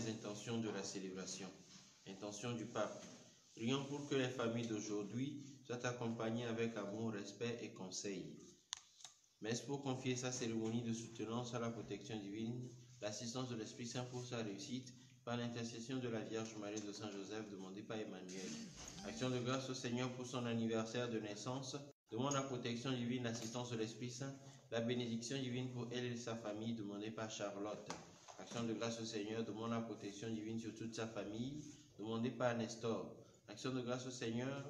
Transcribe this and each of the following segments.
les intentions de la célébration. Intention du pape. Prions pour que les familles d'aujourd'hui soient accompagnées avec amour, respect et conseil. Messe pour confier sa cérémonie de soutenance à la protection divine, l'assistance de l'Esprit Saint pour sa réussite, par l'intercession de la Vierge Marie de Saint Joseph, demandée par Emmanuel. Action de grâce au Seigneur pour son anniversaire de naissance, demande la protection divine, l'assistance de l'Esprit Saint, la bénédiction divine pour elle et sa famille, demandée par Charlotte. Action de grâce au Seigneur, demande la protection divine sur toute sa famille, demandée par Nestor. Action de grâce au Seigneur,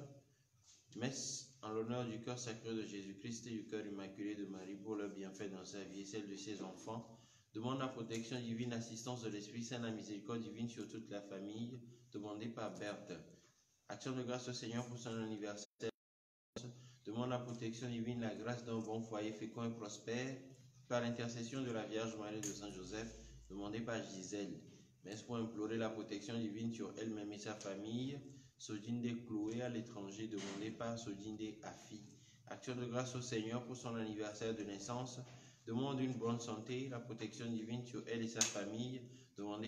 messe en l'honneur du cœur sacré de Jésus-Christ et du cœur immaculé de Marie pour leur bienfait dans sa vie et celle de ses enfants. Demande la protection divine, l'assistance de l'Esprit Saint, la miséricorde divine sur toute la famille, demandée par Berthe. Action de grâce au Seigneur pour son anniversaire. Demande la protection divine, la grâce d'un bon foyer fécond et prospère, par l'intercession de la Vierge Marie de Saint Joseph, demandée par Gisèle. Messe pour implorer la protection divine sur elle-même et sa famille. Sodinde Chloé à l'étranger, demandée par Sodinde Afi. Action de grâce au Seigneur pour son anniversaire de naissance. Demande une bonne santé, la protection divine sur elle et sa famille, demandée.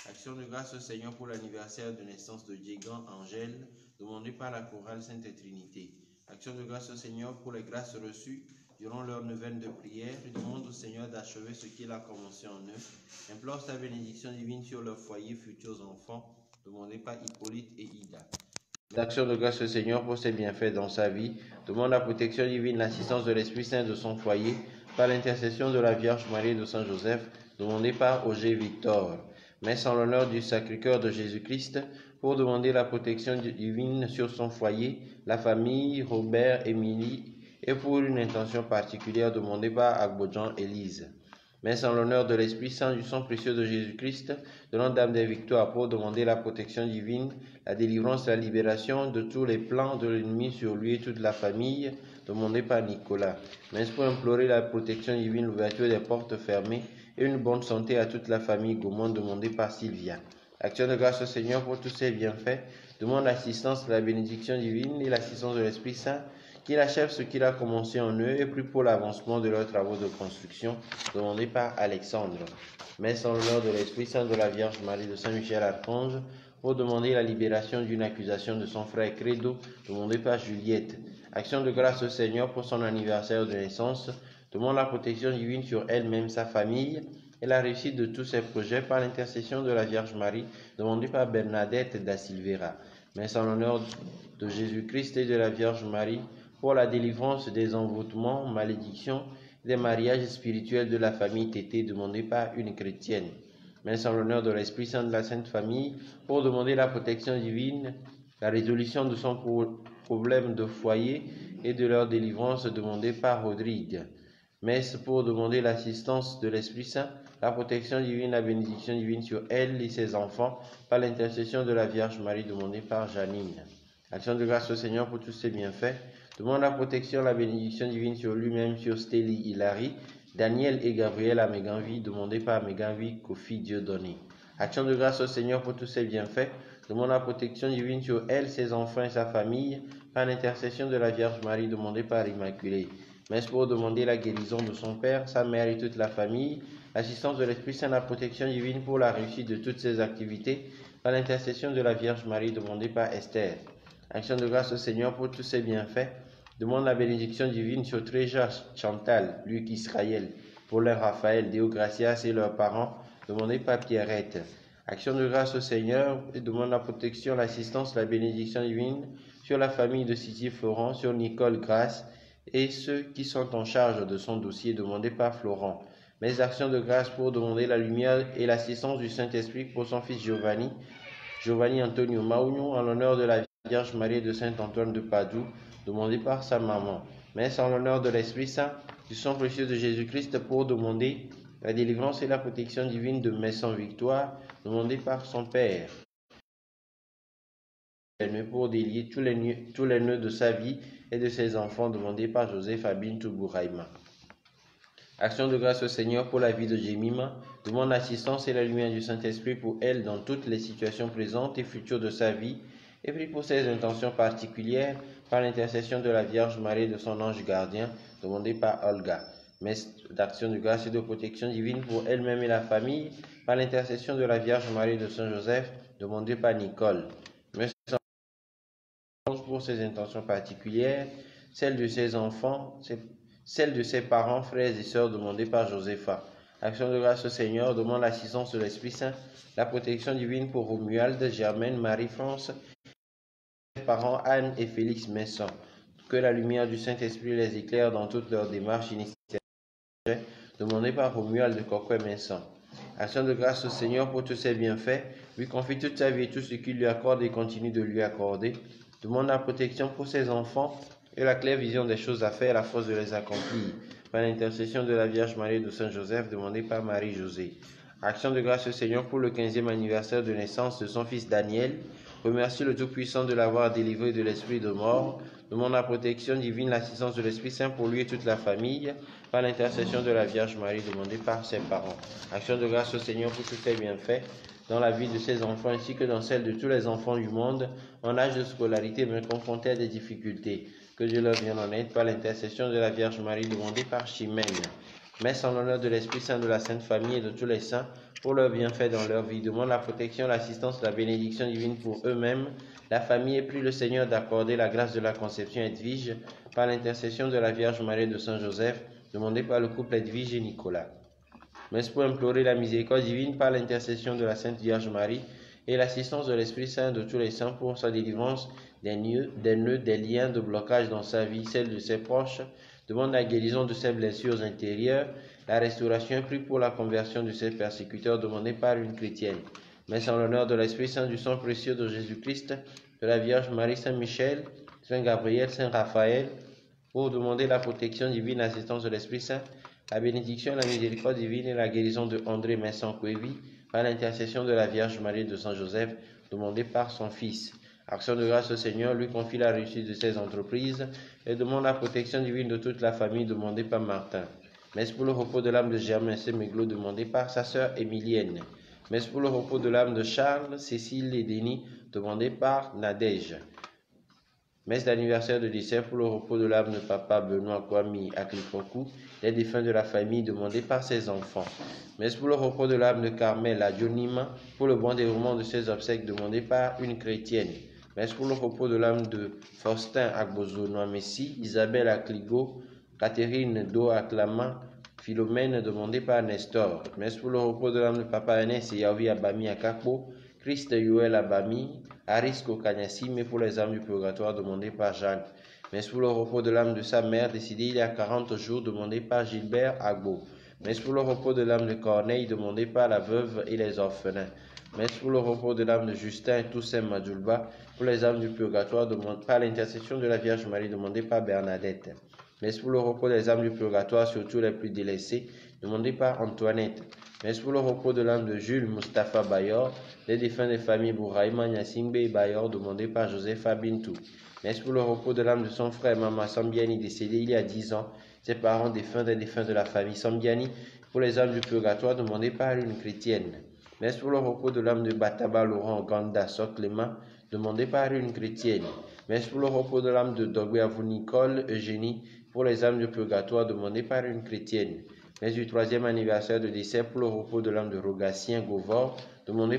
Action de grâce au Seigneur pour l'anniversaire de naissance de Diegan Angèle, demandée par la chorale Sainte Trinité. Action de grâce au Seigneur pour les grâces reçues durant leur neuvaine de prière. Et demande au Seigneur d'achever ce qu'il a commencé en eux. Implore sa bénédiction divine sur leur foyer, futurs enfants, demandés par Hippolyte et Ida. Action de grâce au Seigneur pour ses bienfaits dans sa vie. Demande la protection divine, l'assistance de l'Esprit Saint de son foyer, par l'intercession de la Vierge Marie de Saint Joseph, demandée par Auger Victor. Messe en l'honneur du Sacré-Cœur de Jésus-Christ, pour demander la protection divine sur son foyer, la famille, Robert, Émilie, et pour une intention particulière demandée par Agbodjan Élise. Messe en l'honneur de l'Esprit Saint du sang précieux de Jésus-Christ, de notre Dame des Victoires, pour demander la protection divine, la délivrance, la libération de tous les plans de l'ennemi sur lui et toute la famille, demandée par Nicolas. Messe pour implorer la protection divine, l'ouverture des portes fermées et une bonne santé à toute la famille Gaumont, demandée par Sylvia. Action de grâce au Seigneur pour tous ses bienfaits, demande l'assistance, la bénédiction divine et l'assistance de l'Esprit Saint, qu'il achève ce qu'il a commencé en eux et prie pour l'avancement de leurs travaux de construction, demandé par Alexandre. Messe en l'honneur de l'Esprit Saint de la Vierge Marie de Saint-Michel-Archange, pour demander la libération d'une accusation de son frère Credo, demandé par Juliette. Action de grâce au Seigneur pour son anniversaire de naissance, demande la protection divine sur elle-même, sa famille, et la réussite de tous ses projets par l'intercession de la Vierge Marie, demandée par Bernadette da Silveira. Messe en l'honneur de Jésus-Christ et de la Vierge Marie, pour la délivrance des envoûtements, malédictions, des mariages spirituels de la famille Tété, demandés par une chrétienne. Messe en l'honneur de l'Esprit Saint de la Sainte Famille, pour demander la protection divine, la résolution de son problème de foyer et de leur délivrance, demandée par Rodrigue. Messe pour demander l'assistance de l'Esprit Saint, la protection divine, la bénédiction divine sur elle et ses enfants, par l'intercession de la Vierge Marie, demandée par Janine. Action de grâce au Seigneur pour tous ses bienfaits. Demande la protection, la bénédiction divine sur lui-même, sur Stélie Hilary, Daniel et Gabriel à Méganvie, demandé par Méganvie, Kofi Dieudonné. Action de grâce au Seigneur pour tous ses bienfaits. Demande la protection divine sur elle, ses enfants et sa famille, par l'intercession de la Vierge Marie, demandée par Immaculée. Messe pour demander la guérison de son père, sa mère et toute la famille, l'assistance de l'Esprit Saint, la protection divine pour la réussite de toutes ses activités, par l'intercession de la Vierge Marie, demandée par Esther. Action de grâce au Seigneur pour tous ses bienfaits. Demande la bénédiction divine sur Tréja, Chantal, Luc Israël, Paulin Raphaël, Déo Gracias et leurs parents, demandés par Pierrette. Action de grâce au Seigneur et demande la protection, l'assistance, la bénédiction divine sur la famille de Sissi Florent, sur Nicole Grace et ceux qui sont en charge de son dossier, demandé par Florent. Mes actions de grâce pour demander la lumière et l'assistance du Saint-Esprit pour son fils Giovanni Antonio Maugno, en l'honneur de la Vierge Marie de Saint-Antoine de Padoue, demandé par sa maman. Messe en l'honneur de l'Esprit Saint, du sang précieux de Jésus-Christ, pour demander la délivrance et la protection divine de Messon Victoire, demandé par son Père. Pour délier tous les nœuds de sa vie et de ses enfants, demandé par Joseph Fabine Toubouraïma. Action de grâce au Seigneur pour la vie de Jemima, demande l'assistance et la lumière du Saint-Esprit pour elle dans toutes les situations présentes et futures de sa vie, et prie pour ses intentions particulières par l'intercession de la Vierge Marie et de son ange gardien, demandé par Olga. Messe d'action de grâce et de protection divine pour elle-même et la famille, Par l'intercession de la Vierge Marie de Saint Joseph, demandé par Nicole. Merci pour ses intentions particulières, celles de ses enfants, celles de ses parents, frères et sœurs, demandées par Josépha. Action de grâce au Seigneur, demande l'assistance de l'Esprit Saint, la protection divine pour Romuald, Germaine, Marie-France, ses parents Anne et Félix Messon. Que la lumière du Saint-Esprit les éclaire dans toutes leurs démarches initiatives, demandées par Romuald de Coquet-Messon. Action de grâce au Seigneur pour tous ses bienfaits, lui confie toute sa vie et tout ce qu'il lui accorde et continue de lui accorder. Demande la protection pour ses enfants et la claire vision des choses à faire, la force de les accomplir. Par l'intercession de la Vierge Marie de Saint Joseph, demandée par Marie-Josée. Action de grâce au Seigneur pour le 15e anniversaire de naissance de son fils Daniel. Remercie le Tout-Puissant de l'avoir délivré de l'esprit de mort. Demande la protection divine, l'assistance de l'Esprit Saint pour lui et toute la famille. Par l'intercession de la Vierge Marie, demandée par ses parents. Action de grâce au Seigneur pour tous ses bienfaits dans la vie de ses enfants ainsi que dans celle de tous les enfants du monde en âge de scolarité mais confrontés à des difficultés. Que Dieu leur vienne en aide par l'intercession de la Vierge Marie demandée par Chimène. Messe en l'honneur de l'Esprit Saint, de la Sainte Famille et de tous les saints pour leur bienfait dans leur vie. Demande la protection, l'assistance, la bénédiction divine pour eux-mêmes, la famille et prie le Seigneur d'accorder la grâce de la conception Edwige par l'intercession de la Vierge Marie de Saint Joseph, demandée par le couple Edwige et Nicolas. Messe pour implorer la miséricorde divine par l'intercession de la Sainte Vierge Marie et l'assistance de l'Esprit Saint de tous les saints pour sa délivrance des nœuds, des liens de blocage dans sa vie, celle de ses proches. Demande la guérison de ses blessures intérieures, la restauration et prie pour la conversion de ses persécuteurs demandée par une chrétienne. Messe en l'honneur de l'Esprit Saint du sang précieux de Jésus-Christ, de la Vierge Marie, Saint Michel, Saint Gabriel, Saint Raphaël, pour demander la protection divine, l'assistance de l'Esprit Saint, la bénédiction, la miséricorde divine et la guérison de André Messon-Cuevi par l'intercession de la Vierge Marie de Saint Joseph, demandée par son Fils. Action de grâce au Seigneur, lui confie la réussite de ses entreprises et demande la protection divine de toute la famille demandée par Martin. Messe pour le repos de l'âme de Germain Semeglo demandée par sa sœur Émilienne. Messe pour le repos de l'âme de Charles, Cécile et Denis demandée par Nadège. Messe d'anniversaire de décès pour le repos de l'âme de Papa Benoît Kwame Aklipoku, les défunts de la famille demandés par ses enfants. Messe pour le repos de l'âme de Carmel Adjonima, pour le bon déroulement de ses obsèques demandées par une chrétienne. Messe pour le repos de l'âme de Faustin Agbozo Noamessi, Isabelle Akligo, Catherine Do Aklama, Philomène demandée par Nestor. Messe pour le repos de l'âme de Papa Ernest et Yaoui Abami Akakpo, Christ Yoel Abami, Arisco Kanyasi, mais pour les âmes du purgatoire demandées par Jeanne. Messe pour le repos de l'âme de sa mère, décidée il y a 40 jours, demandée par Gilbert Agbo. Messe pour le repos de l'âme de Corneille, demandée par la veuve et les orphelins. Messe pour le repos de l'âme de Justin et Toussaint Madjoulba, pour les âmes du purgatoire, par l'intercession de la Vierge Marie, demandée par Bernadette. Messe pour le repos des âmes du purgatoire, surtout les plus délaissées, demandée par Antoinette. Messe pour le repos de l'âme de Jules Mustapha Bayor, les défunts des familles Bouraïma, Nyasingbe et Bayor, demandés par Josepha Bintou. Messe pour le repos de l'âme de son frère Mama Sambiani, décédé il y a 10 ans, ses parents défunts des défunts de la famille Sambiani, pour les âmes du purgatoire, demandés par une chrétienne. Messe pour le repos de l'âme de Bataba Laurent Ganda Soclema, demandé par une chrétienne. Messe pour le repos de l'âme de Dogbeavou Nicole Eugénie, pour les âmes du purgatoire, demandées par une chrétienne. Messe du 3e anniversaire de décès pour le repos de l'âme de Rogatien Gauvor, demandé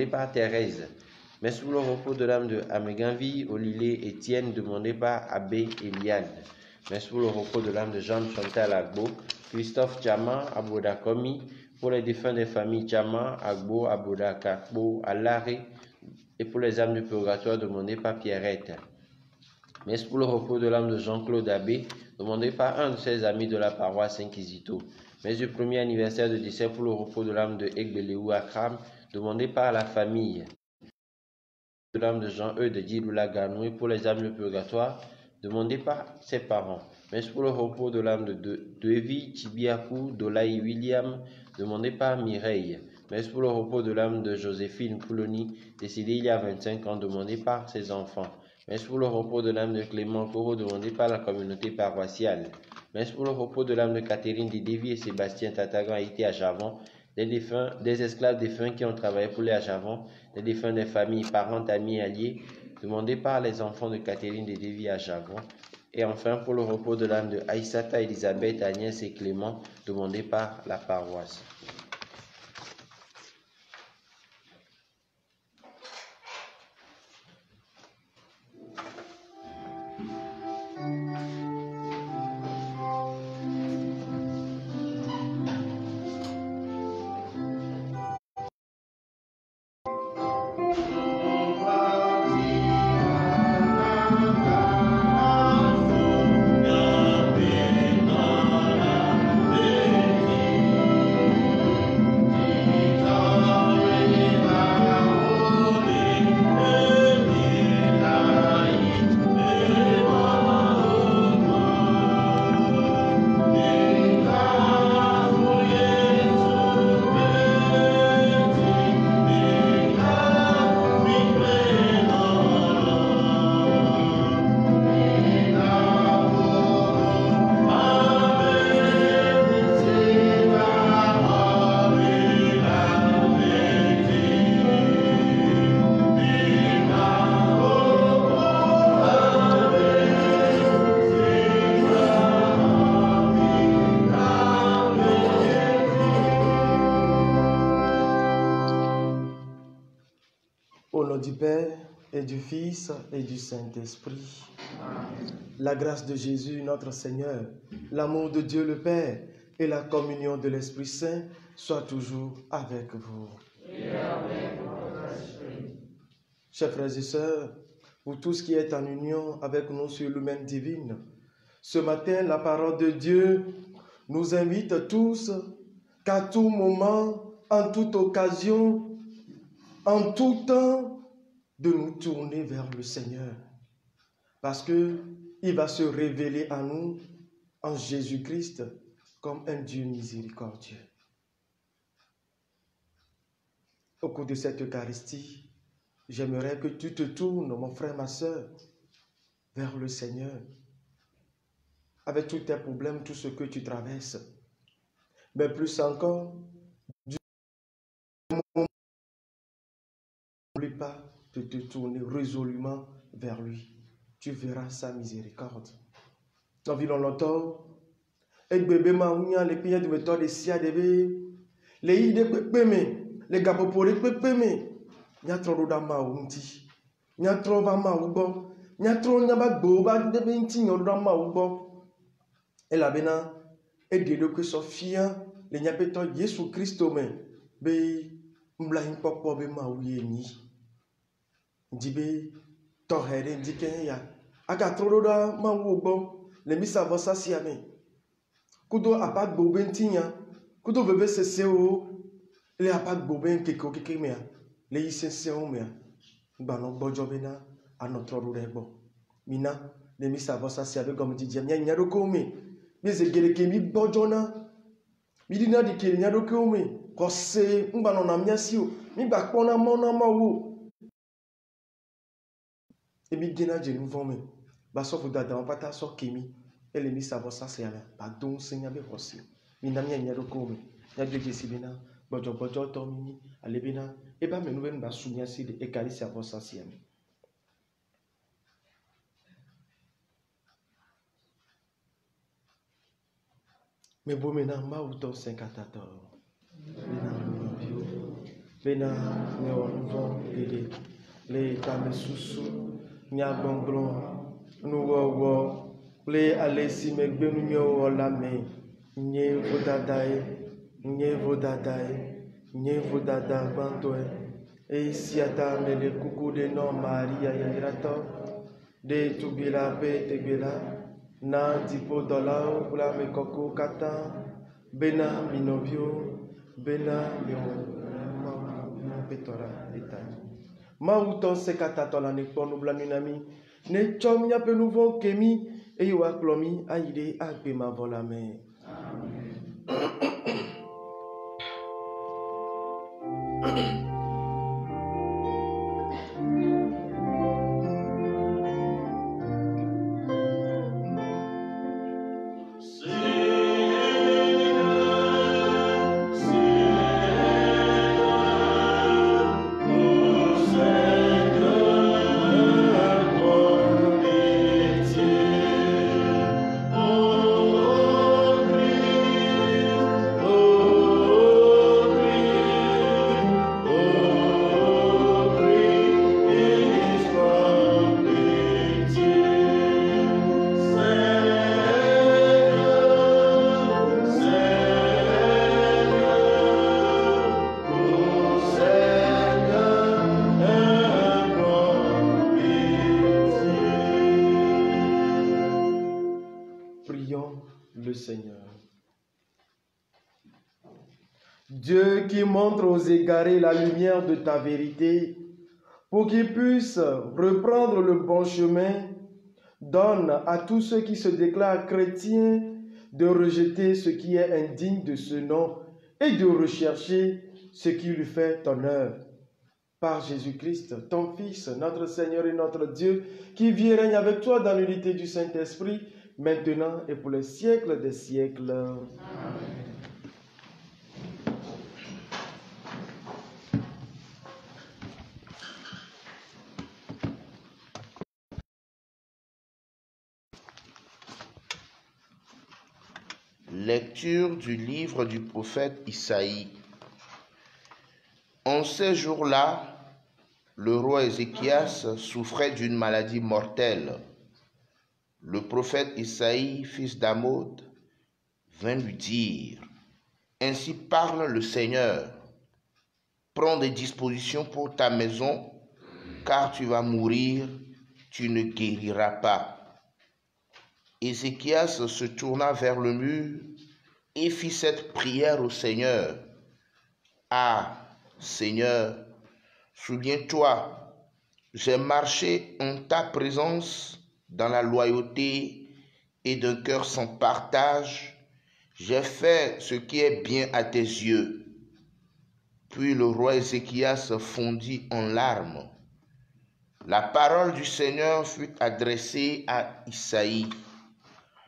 par Thérèse. Messe pour le repos de l'âme de Améganville, Olilé Étienne, demandé par Abbé Eliane. Messe pour le repos de l'âme de Jean Chantal Agbo, Christophe Chama, Abodakomi, pour les défunts des familles Chama, Agbo, Abodakakbo, Alare, et pour les âmes du purgatoire, demandé par Pierrette. Messe pour le repos de l'âme de Jean-Claude Abbé, demandé par un de ses amis de la paroisse Saint-Quisito. Messe du 1er anniversaire de décès pour le repos de l'âme de Egbeleou Akram, demandé par la famille. De l'âme de Jean-E de Djiloula Ganoué pour les âmes du purgatoire, demandé par ses parents. Messe pour le repos de l'âme de Devi Tibiakou Dolaï William, demandé par Mireille. Messe pour le repos de l'âme de Joséphine Pouloni, décédée il y a 25 ans, demandé par ses enfants. Messe pour le repos de l'âme de Clément Coro, demandé par la communauté paroissiale. Messe pour le repos de l'âme de Catherine Didevi et Sébastien Tatagan Haïti à Javon, des esclaves défunts qui ont travaillé pour les à Javon, des défunts des familles, parents, amis, alliés, demandés par les enfants de Catherine Didevi à Javon. Et enfin, pour le repos de l'âme de Aïssata, Elisabeth, Agnès et Clément, demandé par la paroisse. nom du Père et du Fils et du Saint-Esprit. La grâce de Jésus, notre Seigneur, l'amour de Dieu le Père et la communion de l'Esprit Saint soient toujours avec vous. Et avec votre esprit. Chers frères et sœurs, vous tous qui êtes en union avec nous sur l'humaine divine, ce matin, la parole de Dieu nous invite tous qu'à tout moment, en toute occasion, en tout temps, de nous tourner vers le Seigneur. Parce qu'il va se révéler à nous en Jésus-Christ comme un Dieu miséricordieux. Au cours de cette Eucharistie, j'aimerais que tu te tournes, mon frère, ma soeur, vers le Seigneur. Avec tous tes problèmes, tout ce que tu traverses. Mais plus encore, n'oublie pas de te tourner résolument vers lui. Tu verras sa miséricorde. Dans villon longtemps, et bébé maounia, les pieds de méthode de sia débé, les idées pépémé, les gabopori pépémé, nya trop d'ama ounti, nya trop vama oubo, nya trop nyaba boba de benti nyodama oubo. Et la bena, et de que Sophia, les nyapeto Jésus Christ me, be mbla impoko be maouye ni. Dibe, torhere ndiken ya, aga trop d'ama oubo, les mis avant ça si amé. Kudo apat boben tinya, kudo bebe seseo, le apat boben keko kekemea, le isenseo mea, bano bojobena, a notre rurebo. Mina, le mis avant ça si avec comme dit Diamia, nyaroko me, mais egere kemi bojona, midina di ke nyaroko me, kose, mbano na miasio, mi bakpona mona mawo. Et mi gena jenu vome, basofu dada en pata so kemi. Elle est mise à votre salle, pardon, Seigneur, bien reçu. Minamia n'y a de comme, y a de Jessibena, Bojo Tomini, Alebena, et pas mes nouvelles basounia si de Ekalis à votre salle. Mais bon, maintenant, ma ou ton 54 Bena, Néon, les dames sous, Nia Blon, nous, le alesi megbe nunyo olame nye vodada bantoe e siata mele kuku de no Maria yirato de tubila pe tegbela na dipo dola ula me koko kata bena minovio bena yo petora etani ma uton se kata tola ne ponu blaminami ne chom nya pe nouveau kemi et yo aklomi aide akpe ma volame. Dieu qui montre aux égarés la lumière de ta vérité, pour qu'ils puissent reprendre le bon chemin, donne à tous ceux qui se déclarent chrétiens de rejeter ce qui est indigne de ce nom et de rechercher ce qui lui fait honneur. Par Jésus-Christ, ton Fils, notre Seigneur et notre Dieu, qui vit et règne avec toi dans l'unité du Saint-Esprit, maintenant et pour les siècles des siècles. Amen. Lecture du livre du prophète Isaïe. En ces jours-là, le roi Ézéchias souffrait d'une maladie mortelle. Le prophète Isaïe, fils d'Amod, vint lui dire: Ainsi parle le Seigneur, prends des dispositions pour ta maison, car tu vas mourir, tu ne guériras pas. Ézéchias se tourna vers le mur et fit cette prière au Seigneur. Ah, Seigneur, souviens-toi, j'ai marché en ta présence dans la loyauté et d'un cœur sans partage. J'ai fait ce qui est bien à tes yeux. Puis le roi Ézéchias fondit en larmes. La parole du Seigneur fut adressée à Isaïe.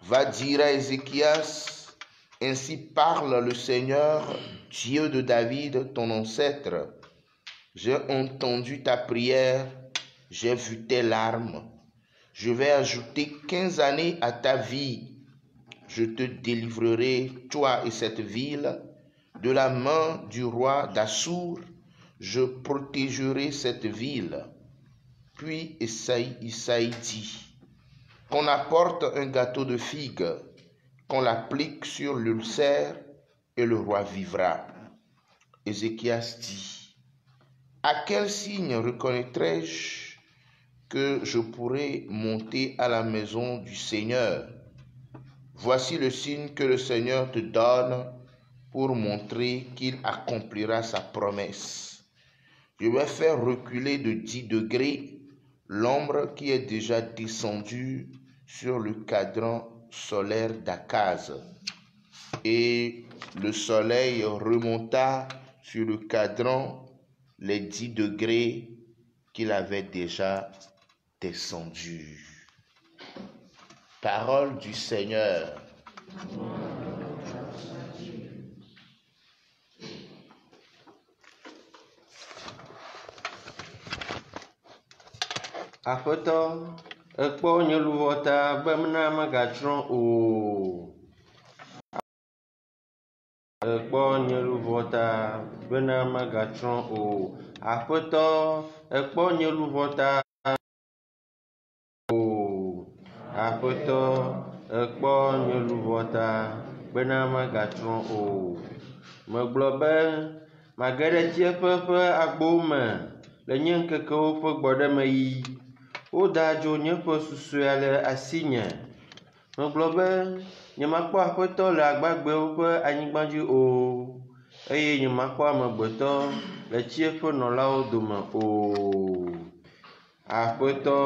Va dire à Ézéchias, ainsi parle le Seigneur, Dieu de David, ton ancêtre. J'ai entendu ta prière, j'ai vu tes larmes. Je vais ajouter 15 années à ta vie. Je te délivrerai, toi et cette ville, de la main du roi d'Assur. Je protégerai cette ville. Puis Isaïe dit: qu'on apporte un gâteau de figues, qu'on l'applique sur l'ulcère, et le roi vivra. Ézéchias dit: à quel signe reconnaîtrai-je que je pourrai monter à la maison du Seigneur? Voici le signe que le Seigneur te donne pour montrer qu'il accomplira sa promesse. Je vais faire reculer de 10 degrés l'ombre qui est déjà descendue sur le cadran solaire d'Akaz. Et le soleil remonta sur le cadran les 10 degrés qu'il avait déjà descendus. Parole du Seigneur. Aƒetɔ, ekpɔ nye luʋɔ ta be mena megatsrɔ̃ o. Ekpɔ nye luʋɔ ta bena megatsrɔ̃ o. Aƒetɔ, ekpɔ nye luʋɔ ta o. Aƒetɔ, ekpɔ nye luʋɔ ta bena megatsrɔ̃ o. Megblɔ be mage ɖe tsiẽƒe ƒe agbowo me le nye ŋkekewo ƒe gbɔɖemeyi. Woda dzo nye ƒe susue le asinye. Megblɔ be nyemakpɔ aƒetɔ le agbagbewo ƒe anyigba dzi o, eye nyemakpɔ amegbetɔ le tsiẽƒe nɔlawo dome o. Aƒetɔ,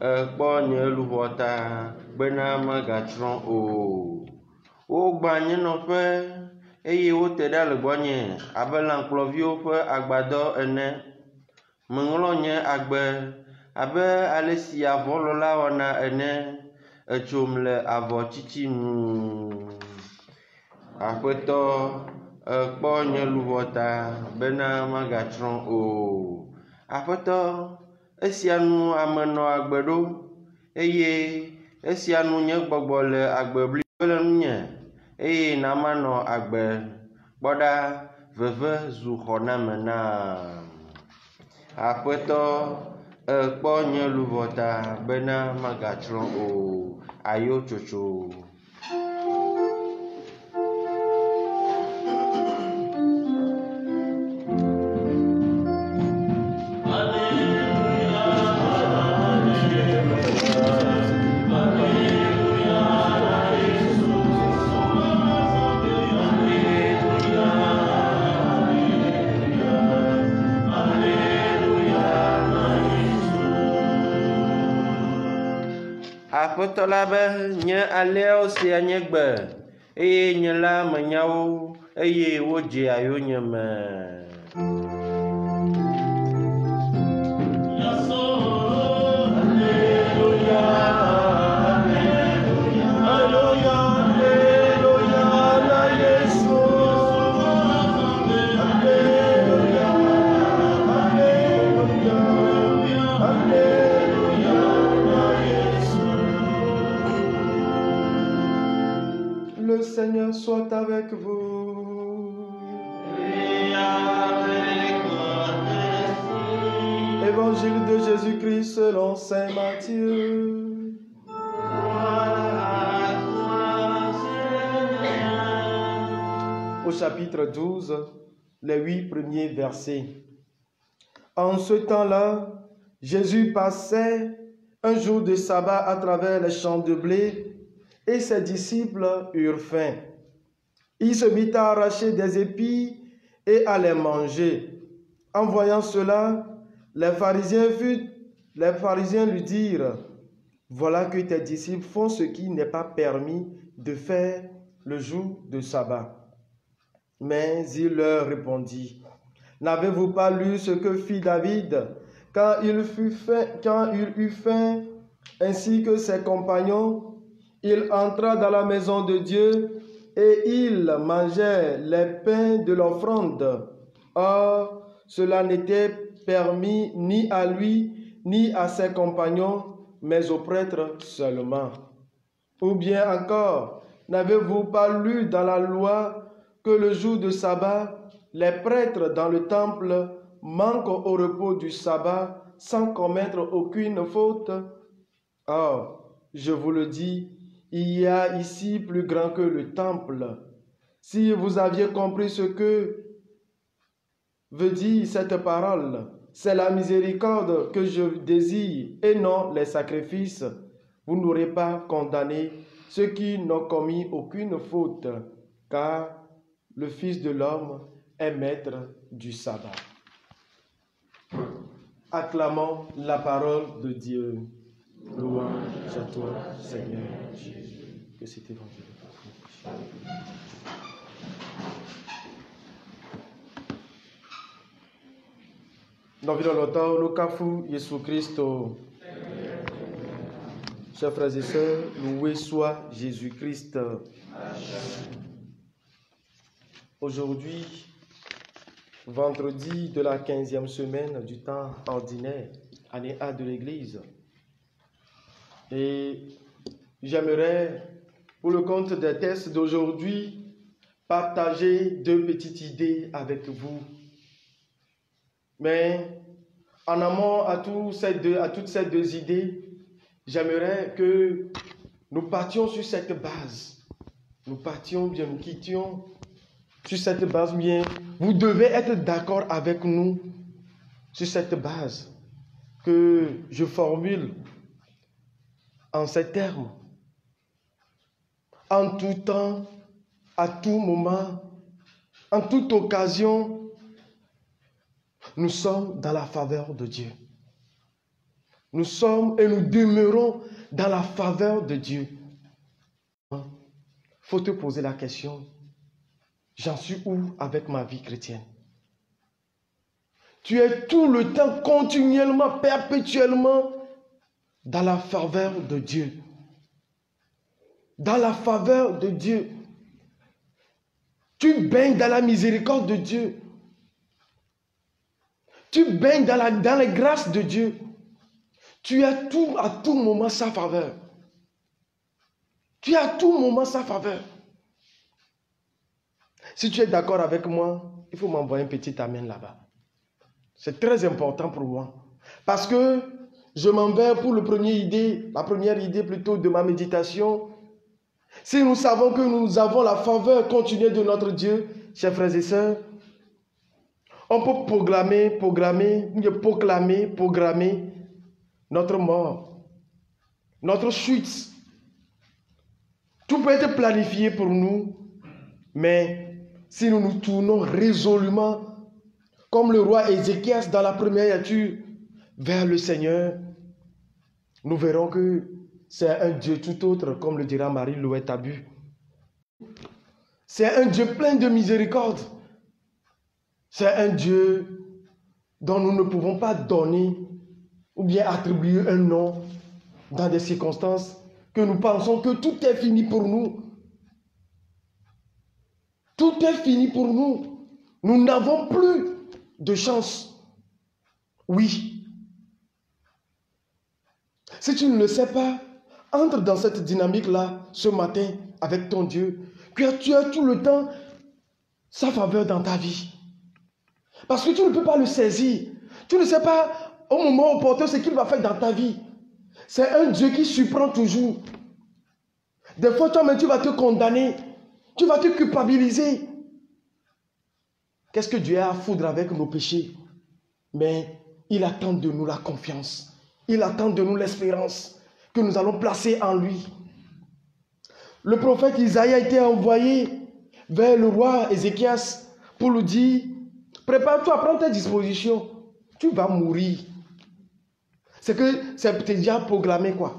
ekpɔ nye luʋɔ ta bena megatsrɔ̃ o. Wogbã nye nɔƒe eye wote ɖa le gbɔnye abe lãkplɔviwo ƒe agbadɔ ene. Meŋlɔ nye agbe abe ale si avɔlɔ̃la wɔna ene, etsom le avɔtsitsi nu. Aƒetɔ, ekpɔ nye luʋɔ ta bena megatsrɔ̃ o. Aƒetɔ, esia nu ame nɔ agbe ɖo, eye esia nu nye gbɔgbɔ le agbe blibo le nunye, eye na manɔ agbe. Kpɔɖa, veve zu xɔname nam. Aƒetɔ, ekpɔ nye luʋɔ ta bena megatsrɔ̃ o. Ayo tsotso. Aƒetɔ la be nye alẽawo sia nye gbe, eye nye la menya wo, eye wodze ayonye me. Le Seigneur soit avec vous. Et avec votre esprit. Évangile de Jésus-Christ selon saint Matthieu. Au chapitre 12, les 8 premiers versets. En ce temps-là, Jésus passait un jour de sabbat à travers les champs de blé et ses disciples eurent faim. Il se mit à arracher des épis et à les manger. En voyant cela, les pharisiens lui dirent, « Voilà que tes disciples font ce qui n'est pas permis de faire le jour de sabbat. » Mais il leur répondit, « N'avez-vous pas lu ce que fit David quand il eut faim, ainsi que ses compagnons? Il entra dans la maison de Dieu et il mangeait les pains de l'offrande. Or, cela n'était permis ni à lui, ni à ses compagnons, mais aux prêtres seulement. Ou bien encore, n'avez-vous pas lu dans la loi que le jour de sabbat, les prêtres dans le temple manquent au repos du sabbat sans commettre aucune faute? Or, je vous le dis, il y a ici plus grand que le temple. Si vous aviez compris ce que veut dire cette parole, c'est la miséricorde que je désire et non les sacrifices, vous n'aurez pas condamné ceux qui n'ont commis aucune faute, car le Fils de l'homme est maître du sabbat. Acclamons la parole de Dieu. Louange à toi, Seigneur Jésus. Que cet évangile soit. Dans le longtemps, nous cafou Jésus Christ. Chers frères et sœurs, loué soit Jésus-Christ. Aujourd'hui, vendredi de la 15e semaine du temps ordinaire, année A de l'Église. Et j'aimerais, pour le compte des tests d'aujourd'hui, partager 2 petites idées avec vous. Mais en amont à toutes ces 2 idées, j'aimerais que nous partions sur cette base. Nous quittions sur cette base. Bien, vous devez être d'accord avec nous sur cette base que je formule en ces termes. En tout temps, à tout moment, en toute occasion, nous sommes dans la faveur de Dieu. Nous sommes et nous demeurons dans la faveur de Dieu. Il faut te poser la question, j'en suis où avec ma vie chrétienne? Tu es tout le temps, continuellement, perpétuellement dans la faveur de Dieu. Dans la faveur de Dieu. Tu baignes dans la miséricorde de Dieu. Tu baignes dans les grâces de Dieu. Tu as à tout moment sa faveur. Tu as à tout moment sa faveur. Si tu es d'accord avec moi, il faut m'envoyer un petit amen là-bas. C'est très important pour moi. Parce que je m'en vais pour la première idée plutôt de ma méditation. Si nous savons que nous avons la faveur continue de notre Dieu, chers frères et sœurs, on peut programmer notre mort, notre chute. Tout peut être planifié pour nous, mais si nous nous tournons résolument, comme le roi Ézéchias dans la première lecture, vers le Seigneur, nous verrons que c'est un Dieu tout autre, comme le dira Marie-Louette Tabu. C'est un Dieu plein de miséricorde. C'est un Dieu dont nous ne pouvons pas donner ou bien attribuer un nom dans des circonstances que nous pensons que tout est fini pour nous. Tout est fini pour nous. Nous n'avons plus de chance. Oui. Si tu ne le sais pas, entre dans cette dynamique-là ce matin avec ton Dieu, que tu as tout le temps sa faveur dans ta vie. Parce que tu ne peux pas le saisir. Tu ne sais pas au moment opportun ce qu'il va faire dans ta vie. C'est un Dieu qui surprend toujours. Des fois, toi-même, tu vas te condamner. Tu vas te culpabiliser. Qu'est-ce que Dieu a à foutre avec nos péchés? Mais il attend de nous la confiance. Il attend de nous l'espérance que nous allons placer en lui. Le prophète Isaïe a été envoyé vers le roi Ézéchias pour lui dire, prépare-toi, prends tes dispositions. Tu vas mourir. C'est déjà programmé quoi.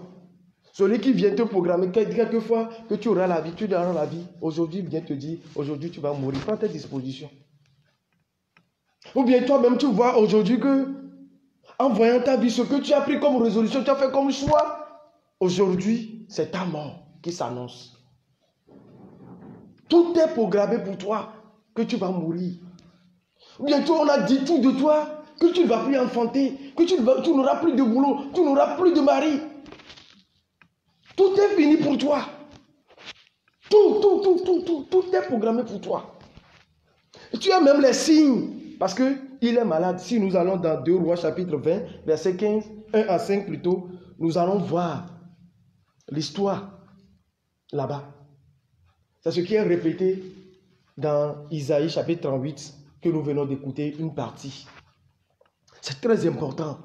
Celui qui vient te programmer, quelquefois que tu auras la vie, tu auras la vie. Aujourd'hui, il vient te dire, aujourd'hui tu vas mourir. Prends tes dispositions. Ou bien toi-même, tu vois aujourd'hui que, en voyant ta vie, ce que tu as pris comme résolution, tu as fait comme choix, aujourd'hui, c'est ta mort qui s'annonce. Tout est programmé pour toi, que tu vas mourir. Bientôt, on a dit tout de toi, que tu ne vas plus enfanter, que tu n'auras plus de boulot, tu n'auras plus de mari. Tout est fini pour toi. Tout est programmé pour toi. Et tu as même les signes. Parce qu'il est malade. Si nous allons dans 2 Rois chapitre 20, verset 15, 1 à 5 plutôt, nous allons voir l'histoire là-bas. C'est ce qui est répété dans Isaïe chapitre 38 que nous venons d'écouter une partie. C'est très important.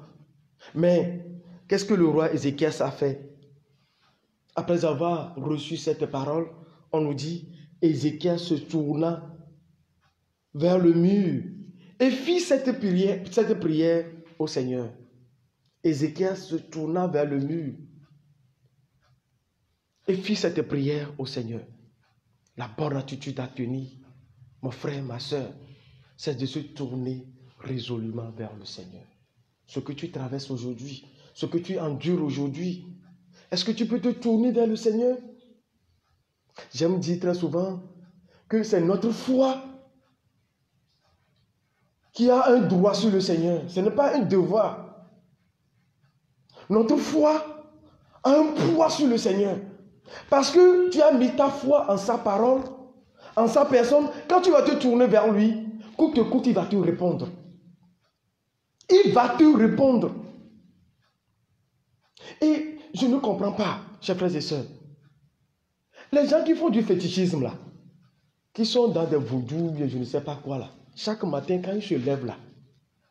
Mais qu'est-ce que le roi Ézéchias a fait? Après avoir reçu cette parole, on nous dit, Ézéchias se tourna vers le mur et fit cette prière au Seigneur. Ézéchias se tourna vers le mur et fit cette prière au Seigneur. La bonne attitude à tenir, mon frère, ma soeur, c'est de se tourner résolument vers le Seigneur. Ce que tu traverses aujourd'hui, ce que tu endures aujourd'hui, est-ce que tu peux te tourner vers le Seigneur? J'aime dire très souvent que c'est notre foi qui a un droit sur le Seigneur. Ce n'est pas un devoir. Notre foi a un poids sur le Seigneur. Parce que tu as mis ta foi en sa parole, en sa personne. Quand tu vas te tourner vers lui, coûte que coûte, il va te répondre. Il va te répondre. Et je ne comprends pas, chers frères et sœurs. Les gens qui font du fétichisme là, qui sont dans des vaudous, je ne sais pas quoi là, chaque matin quand ils se lèvent là,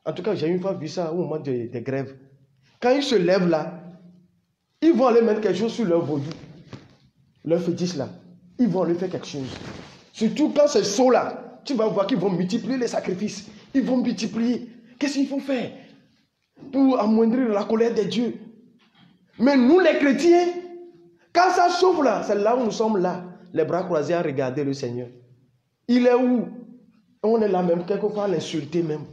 en tout cas j'ai une fois vu ça au moment des grèves, quand ils se lèvent là, ils vont aller mettre quelque chose sur leur vaudou, leur fétiche là, ils vont aller faire quelque chose. Surtout quand c'est chaud là, tu vas voir qu'ils vont multiplier les sacrifices, ils vont multiplier. Qu'est-ce qu'il faut faire pour amoindrir la colère de Dieu? Mais nous les chrétiens, quand ça chauffe là, c'est là où nous sommes là, les bras croisés à regarder le Seigneur. Il est où? On est là même, quelquefois à l'insulter même.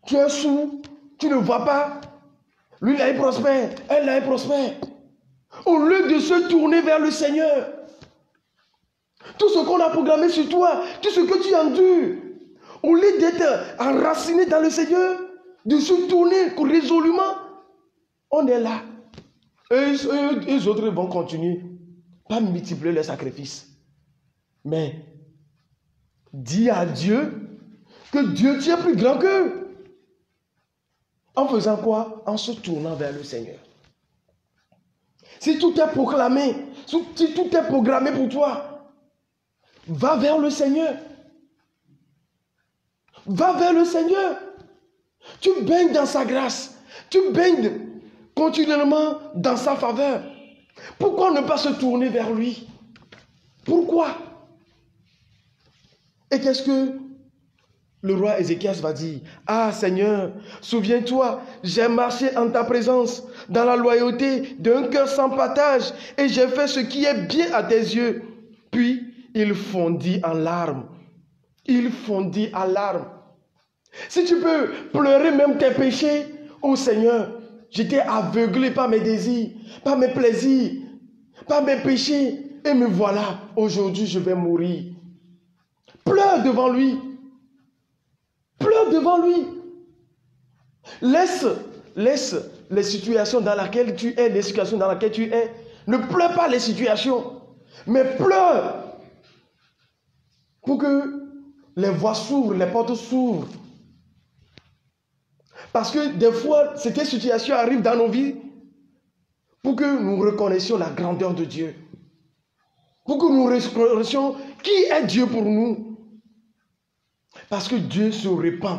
Tu es sourd, tu ne vois pas. Lui là il prospère, elle là il prospère. Au lieu de se tourner vers le Seigneur, tout ce qu'on a programmé sur toi, tout ce que tu endures, au lieu d'être enraciné dans le Seigneur, de se tourner résolument, on est là. Eux autres vont continuer, pas multiplier les sacrifices. Mais dis à Dieu que Dieu tu es plus grand qu'eux. En faisant quoi? En se tournant vers le Seigneur. Si tout est proclamé, si tout est programmé pour toi, va vers le Seigneur. Va vers le Seigneur. Tu baignes dans sa grâce. Tu baignes continuellement dans sa faveur. Pourquoi ne pas se tourner vers lui? Pourquoi? Et qu'est-ce que le roi Ézéchias va dire? Ah Seigneur, souviens-toi, j'ai marché en ta présence dans la loyauté d'un cœur sans partage et j'ai fait ce qui est bien à tes yeux. Puis il fondit en larmes. Il fondit en larmes. Si tu peux pleurer même tes péchés, oh Seigneur, j'étais aveuglé par mes désirs, par mes plaisirs, par mes péchés. Et me voilà, aujourd'hui je vais mourir. Pleure devant lui. Pleure devant lui. Laisse les situations dans lesquelles tu es, les situations dans lesquelles tu es. Ne pleure pas les situations, mais pleure pour que les voies s'ouvrent, les portes s'ouvrent. Parce que des fois, cette situation arrive dans nos vies pour que nous reconnaissions la grandeur de Dieu. Pour que nous reconnaissions qui est Dieu pour nous. Parce que Dieu se répand.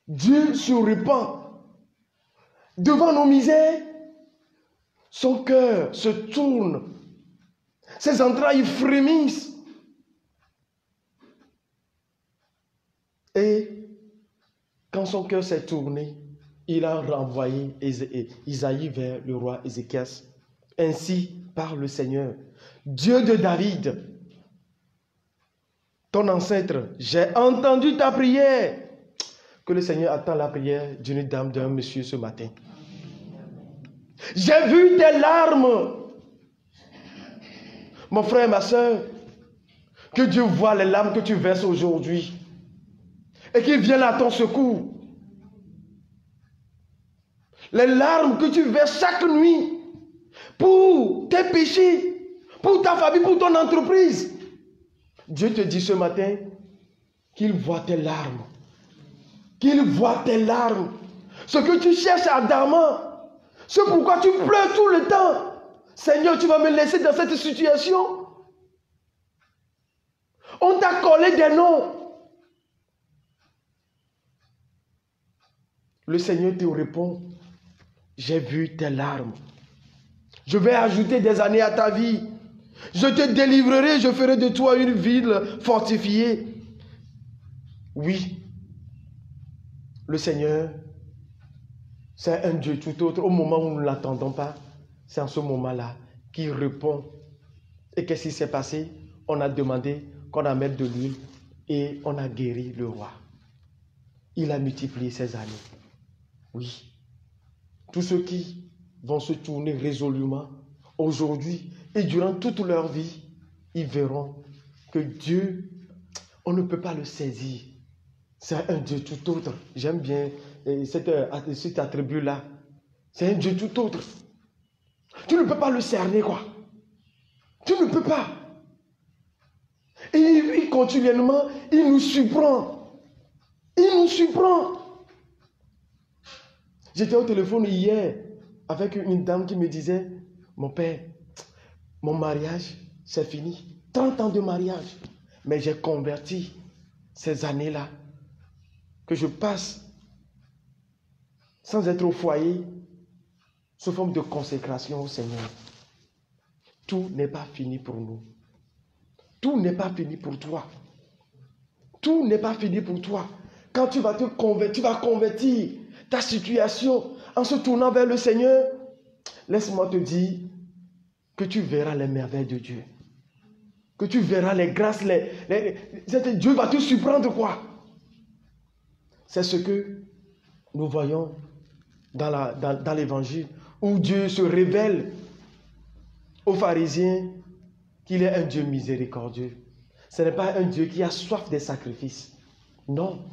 Dieu se répand. Devant nos misères, son cœur se tourne. Ses entrailles frémissent. Et quand son cœur s'est tourné, il a renvoyé Isaïe vers le roi Ézéchias. Ainsi parle le Seigneur, Dieu de David, ton ancêtre, j'ai entendu ta prière. Que le Seigneur attend la prière d'une dame, d'un monsieur ce matin. J'ai vu tes larmes. Mon frère, ma soeur, que Dieu voit les larmes que tu verses aujourd'hui et qu'il vienne à ton secours. Les larmes que tu verses chaque nuit pour tes péchés, pour ta famille, pour ton entreprise. Dieu te dit ce matin qu'il voit tes larmes. Qu'il voit tes larmes. Ce que tu cherches ardemment. C'est pourquoi tu pleures tout le temps. Seigneur, tu vas me laisser dans cette situation. On t'a collé des noms. Le Seigneur te répond, j'ai vu tes larmes. Je vais ajouter des années à ta vie. Je te délivrerai, je ferai de toi une ville fortifiée. Oui, le Seigneur, c'est un Dieu tout autre. Au moment où nous ne l'attendons pas, c'est en ce moment-là qu'il répond. Et qu'est-ce qui s'est passé? On a demandé qu'on amène de l'huile et on a guéri le roi. Il a multiplié ses années. Oui. Tous ceux qui vont se tourner résolument aujourd'hui et durant toute leur vie, ils verront que Dieu, on ne peut pas le saisir. C'est un Dieu tout autre. J'aime bien cet attribut-là. C'est un Dieu tout autre. Tu ne peux pas le cerner, quoi. Tu ne peux pas. Et lui, continuellement, il nous surprend. Il nous surprend. J'étais au téléphone hier avec une dame qui me disait, mon père, mon mariage, c'est fini. 30 ans de mariage. Mais j'ai converti ces années-là que je passe sans être au foyer sous forme de consécration au Seigneur. Tout n'est pas fini pour nous. Tout n'est pas fini pour toi. Tout n'est pas fini pour toi. Quand tu vas te convertir, tu vas convertir ta situation en se tournant vers le Seigneur. Laisse-moi te dire que tu verras les merveilles de Dieu. Que tu verras les grâces. Dieu va te surprendre, quoi. C'est ce que nous voyons dans l'évangile, où Dieu se révèle aux pharisiens qu'il est un Dieu miséricordieux. Ce n'est pas un Dieu qui a soif des sacrifices. Non.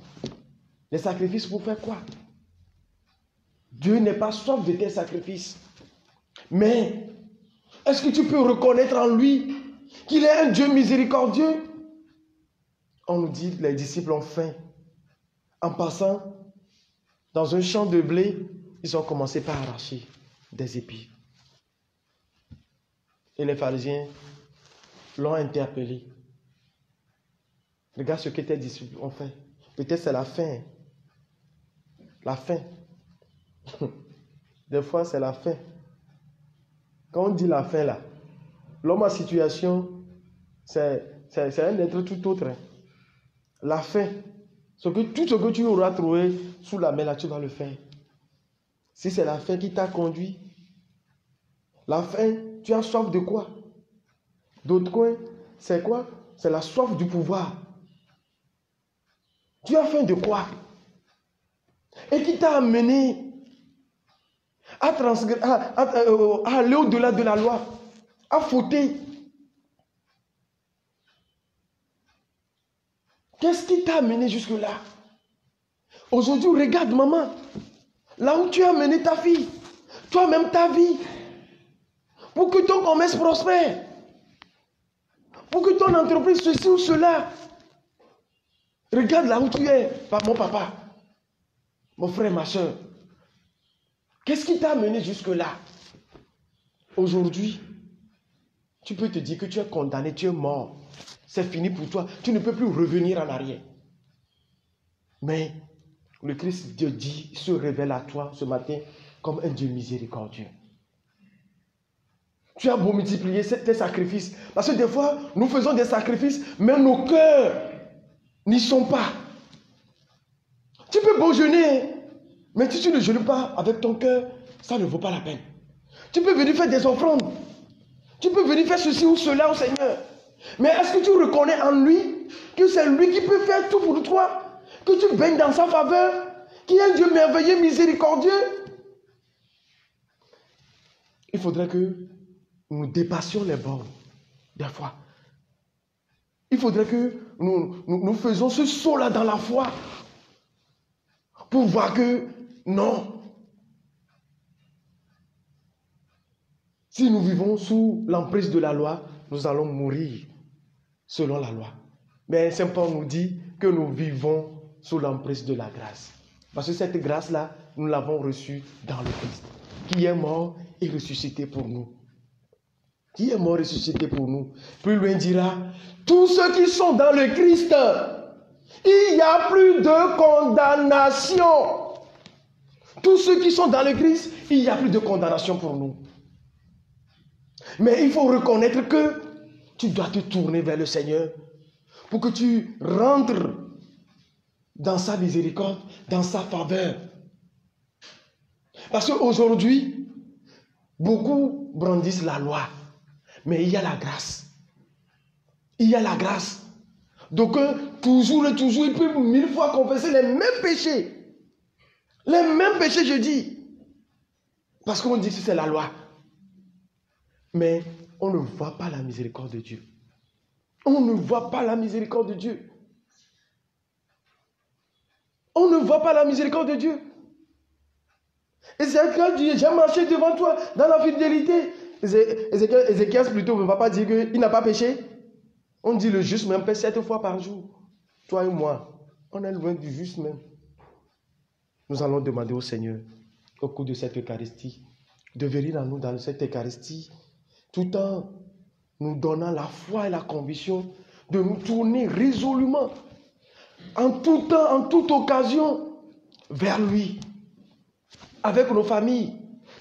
Les sacrifices pour faire quoi? Dieu n'est pas soif de tes sacrifices. Mais est-ce que tu peux reconnaître en lui qu'il est un Dieu miséricordieux? On nous dit, les disciples ont faim. En passant dans un champ de blé, ils ont commencé par arracher des épis. Et les pharisiens l'ont interpellé. Regarde ce que tes disciples ont fait. Peut-être c'est la faim. La faim. Des fois, c'est la faim. Quand on dit la faim, là, l'homme en situation, c'est un être tout autre. Hein. La faim. Tout ce que tu auras trouvé sous la main, là, tu vas le faire. Si c'est la faim qui t'a conduit, la faim, tu as soif de quoi? D'autres coins, c'est quoi? C'est la soif du pouvoir. Tu as faim de quoi? Et qui t'a amené à aller au-delà de la loi, à fauter. Qu'est-ce qui t'a amené jusque-là? Aujourd'hui, regarde, maman, là où tu as mené ta fille, toi-même ta vie, pour que ton commerce prospère, pour que ton entreprise ceci ou cela. Regarde là où tu es, mon papa. Mon frère, ma soeur, qu'est-ce qui t'a amené jusque-là? Aujourd'hui, tu peux te dire que tu es condamné, tu es mort. C'est fini pour toi. Tu ne peux plus revenir en arrière. Mais le Christ Dieu dit, se révèle à toi ce matin comme un Dieu miséricordieux. Tu as beau multiplier tes sacrifices. Parce que des fois, nous faisons des sacrifices, mais nos cœurs n'y sont pas. Tu peux beau jeûner, mais si tu ne jeûnes pas avec ton cœur, ça ne vaut pas la peine. Tu peux venir faire des offrandes. Tu peux venir faire ceci ou cela au Seigneur. Mais est-ce que tu reconnais en lui que c'est lui qui peut faire tout pour toi? Que tu baignes dans sa faveur? Qui est un Dieu merveilleux, miséricordieux? Il faudrait que nous dépassions les bornes des fois. Il faudrait que nous faisions ce saut-là dans la foi pour voir que non. Si nous vivons sous l'emprise de la loi, nous allons mourir selon la loi. Mais Saint Paul nous dit que nous vivons sous l'emprise de la grâce. Parce que cette grâce-là, nous l'avons reçue dans le Christ, qui est mort et ressuscité pour nous. Qui est mort et ressuscité pour nous. Plus loin dira, tous ceux qui sont dans le Christ, il n'y a plus de condamnation. Tous ceux qui sont dans le Christ, il n'y a plus de condamnation pour nous. Mais il faut reconnaître que tu dois te tourner vers le Seigneur pour que tu rentres dans sa miséricorde, dans sa faveur. Parce qu'aujourd'hui, beaucoup brandissent la loi, mais il y a la grâce. Il y a la grâce. Donc, toujours et toujours, il peut 1000 fois confesser les mêmes péchés. Les mêmes péchés, je dis. Parce qu'on dit que c'est la loi. Mais on ne voit pas la miséricorde de Dieu. On ne voit pas la miséricorde de Dieu. On ne voit pas la miséricorde de Dieu. Et c'est quand Dieu, j'ai marché devant toi dans la fidélité. Ézéchias plutôt ne va pas dire qu'il n'a pas péché. On dit le juste même pèse 7 fois par jour. Toi et moi, on est loin du juste même. Nous allons demander au Seigneur, au cours de cette Eucharistie, de venir à nous dans cette Eucharistie, tout en nous donnant la foi et la conviction de nous tourner résolument, en tout temps, en toute occasion, vers lui, avec nos familles,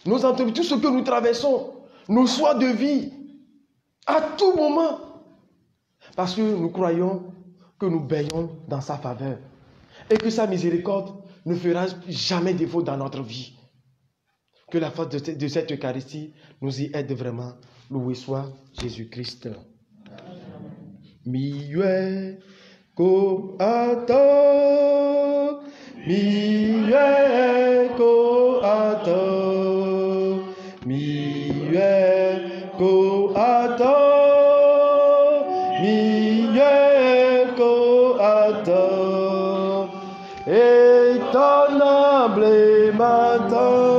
nos entreprises, tout ce que nous traversons, nos choix de vie, à tout moment, parce que nous croyons que nous baignons dans sa faveur et que sa miséricorde ne fera jamais défaut dans notre vie. Que la force de cette Eucharistie nous y aide vraiment. Loué soit Jésus-Christ. Mieux ko ato, mieux ko ato, mieux ko ato, mieux ko ato, étonnable matin.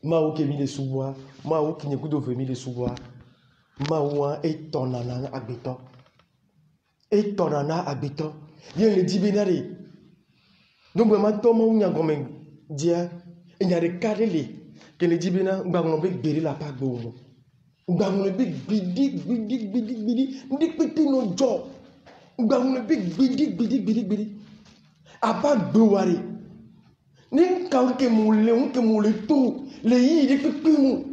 Mao qui les sous-bois, Mao qui n'est que de venir les sous-bois, Mao est ton nana habitant. Et ton nana habitant. Il y a le dibénari. Donc, maintenant, on y a comme un dia, il y a des carrés que le dibéna, on va bérir la part de l'homme. On va bidik, no job. On va bidik. À part de Wari. Ni quand que moule tout, les yeux de tout,